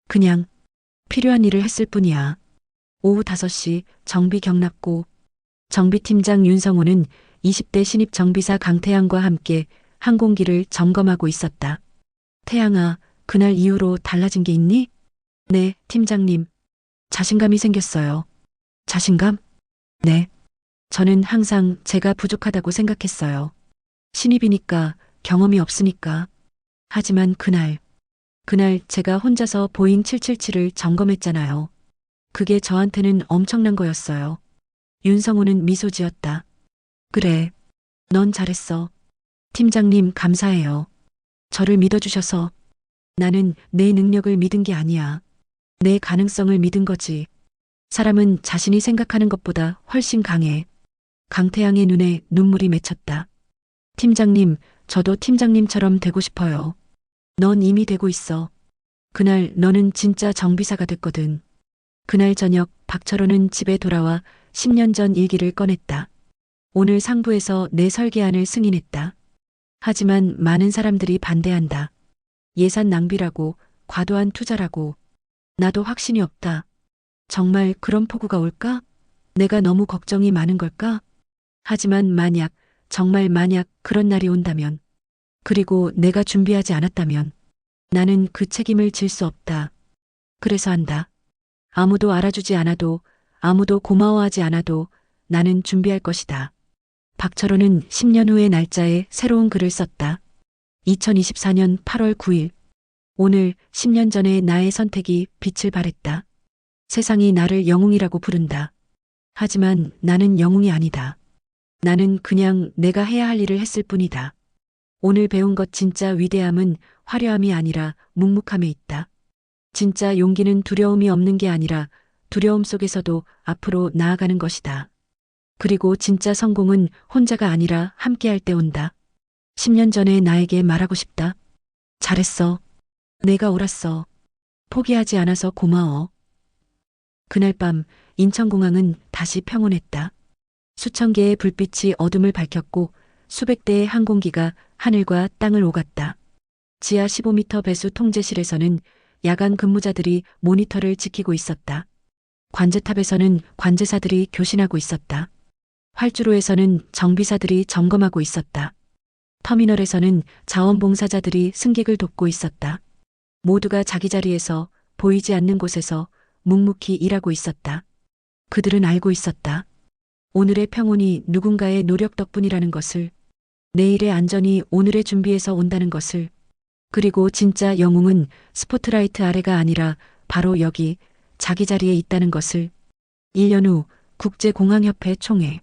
그냥 필요한 일을 했을 뿐이야. 오후 5시 정비 경납고 정비팀장 윤성호는 20대 신입 정비사 강태양과 함께 항공기를 점검하고 있었다. 태양아, 그날 이후로 달라진 게 있니? 네, 팀장님. 자신감이 생겼어요. 자신감? 네. 저는 항상 제가 부족하다고 생각했어요. 신입이니까, 경험이 없으니까. 하지만 그날 제가 혼자서 보잉 777을 점검했잖아요. 그게 저한테는 엄청난 거였어요. 윤성호는 미소 지었다. 그래. 넌 잘했어. 팀장님 감사해요. 저를 믿어주셔서. 나는 내 능력을 믿은 게 아니야. 내 가능성을 믿은 거지. 사람은 자신이 생각하는 것보다 훨씬 강해. 강태양의 눈에 눈물이 맺혔다. 팀장님, 저도 팀장님처럼 되고 싶어요. 넌 이미 되고 있어. 그날 너는 진짜 정비사가 됐거든. 그날 저녁 박철호는 집에 돌아와 10년 전 일기를 꺼냈다. 오늘 상부에서 내 설계안을 승인했다. 하지만 많은 사람들이 반대한다. 예산 낭비라고, 과도한 투자라고. 나도 확신이 없다. 정말 그런 폭우가 올까? 내가 너무 걱정이 많은 걸까? 하지만 만약, 정말 만약 그런 날이 온다면, 그리고 내가 준비하지 않았다면, 나는 그 책임을 질 수 없다. 그래서 한다. 아무도 알아주지 않아도, 아무도 고마워하지 않아도 나는 준비할 것이다. 박철호는 10년 후의 날짜에 새로운 글을 썼다. 2024년 8월 9일. 오늘 10년 전의 나의 선택이 빛을 발했다. 세상이 나를 영웅이라고 부른다. 하지만 나는 영웅이 아니다. 나는 그냥 내가 해야 할 일을 했을 뿐이다. 오늘 배운 것 진짜 위대함은 화려함이 아니라 묵묵함에 있다. 진짜 용기는 두려움이 없는 게 아니라 두려움 속에서도 앞으로 나아가는 것이다. 그리고 진짜 성공은 혼자가 아니라 함께할 때 온다. 10년 전에 나에게 말하고 싶다. 잘했어. 내가 옳았어. 포기하지 않아서 고마워. 그날 밤 인천공항은 다시 평온했다. 수천 개의 불빛이 어둠을 밝혔고 수백 대의 항공기가 하늘과 땅을 오갔다. 지하 15m 배수 통제실에서는 야간 근무자들이 모니터를 지키고 있었다. 관제탑에서는 관제사들이 교신하고 있었다. 활주로에서는 정비사들이 점검하고 있었다. 터미널에서는 자원봉사자들이 승객을 돕고 있었다. 모두가 자기 자리에서 보이지 않는 곳에서 묵묵히 일하고 있었다. 그들은 알고 있었다. 오늘의 평온이 누군가의 노력 덕분이라는 것을, 내일의 안전이 오늘의 준비에서 온다는 것을, 그리고 진짜 영웅은 스포트라이트 아래가 아니라 바로 여기 자기 자리에 있다는 것을. 1년 후 국제공항협회 총회.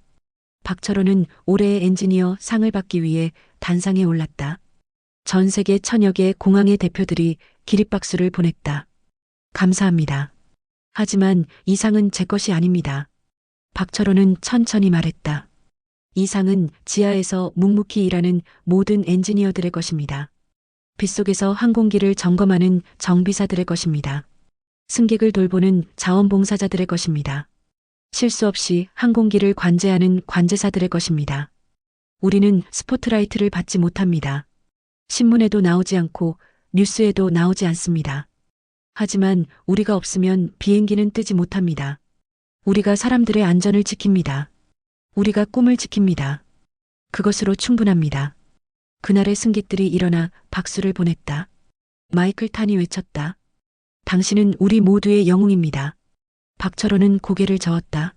박철호는 올해의 엔지니어 상을 받기 위해 단상에 올랐다. 전 세계 1000여 개 공항의 대표들이 기립박수를 보냈다. 감사합니다. 하지만 이 상은 제 것이 아닙니다. 박철호는 천천히 말했다. 이 상은 지하에서 묵묵히 일하는 모든 엔지니어들의 것입니다. 빗속에서 항공기를 점검하는 정비사들의 것입니다. 승객을 돌보는 자원봉사자들의 것입니다. 실수 없이 항공기를 관제하는 관제사들의 것입니다. 우리는 스포트라이트를 받지 못합니다. 신문에도 나오지 않고 뉴스에도 나오지 않습니다. 하지만 우리가 없으면 비행기는 뜨지 못합니다. 우리가 사람들의 안전을 지킵니다. 우리가 꿈을 지킵니다. 그것으로 충분합니다. 그날의 승객들이 일어나 박수를 보냈다. 마이클 탄이 외쳤다. 당신은 우리 모두의 영웅입니다. 박철호는 고개를 저었다.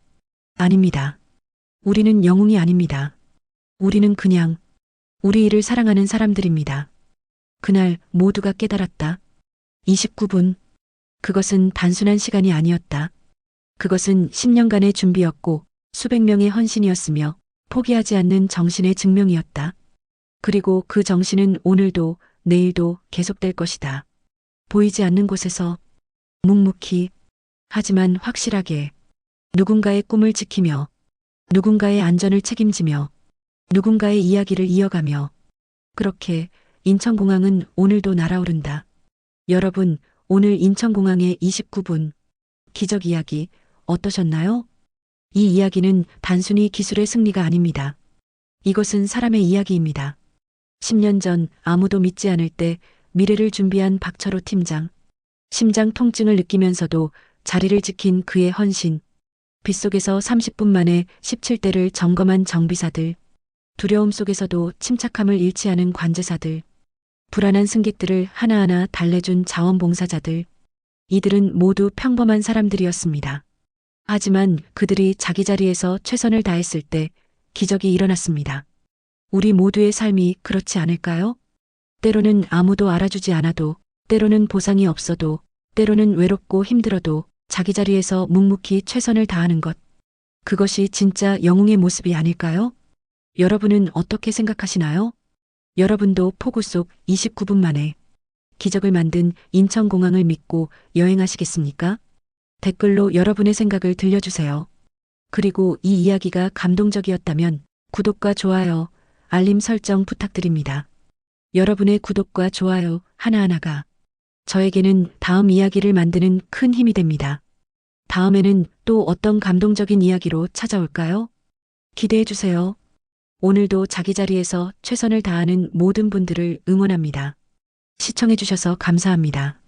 아닙니다. 우리는 영웅이 아닙니다. 우리는 그냥 우리 일을 사랑하는 사람들입니다. 그날 모두가 깨달았다. 29분. 그것은 단순한 시간이 아니었다. 그것은 10년간의 준비였고 수백 명의 헌신이었으며 포기하지 않는 정신의 증명이었다. 그리고 그 정신은 오늘도 내일도 계속될 것이다. 보이지 않는 곳에서 묵묵히, 하지만 확실하게 누군가의 꿈을 지키며 누군가의 안전을 책임지며 누군가의 이야기를 이어가며, 그렇게 인천공항은 오늘도 날아오른다. 여러분, 오늘 인천공항의 29분 기적 이야기 어떠셨나요? 이 이야기는 단순히 기술의 승리가 아닙니다. 이것은 사람의 이야기입니다. 10년 전 아무도 믿지 않을 때 미래를 준비한 박철호 팀장. 심장 통증을 느끼면서도 자리를 지킨 그의 헌신. 빗속에서 30분 만에 17대를 점검한 정비사들. 두려움 속에서도 침착함을 잃지 않은 관제사들. 불안한 승객들을 하나하나 달래준 자원봉사자들. 이들은 모두 평범한 사람들이었습니다. 하지만 그들이 자기 자리에서 최선을 다했을 때 기적이 일어났습니다. 우리 모두의 삶이 그렇지 않을까요? 때로는 아무도 알아주지 않아도, 때로는 보상이 없어도, 때로는 외롭고 힘들어도 자기 자리에서 묵묵히 최선을 다하는 것. 그것이 진짜 영웅의 모습이 아닐까요? 여러분은 어떻게 생각하시나요? 여러분도 폭우 속 29분 만에 기적을 만든 인천공항을 믿고 여행하시겠습니까? 댓글로 여러분의 생각을 들려주세요. 그리고 이 이야기가 감동적이었다면 구독과 좋아요, 알림 설정 부탁드립니다. 여러분의 구독과 좋아요 하나하나가 저에게는 다음 이야기를 만드는 큰 힘이 됩니다. 다음에는 또 어떤 감동적인 이야기로 찾아올까요? 기대해주세요. 오늘도 자기 자리에서 최선을 다하는 모든 분들을 응원합니다. 시청해주셔서 감사합니다.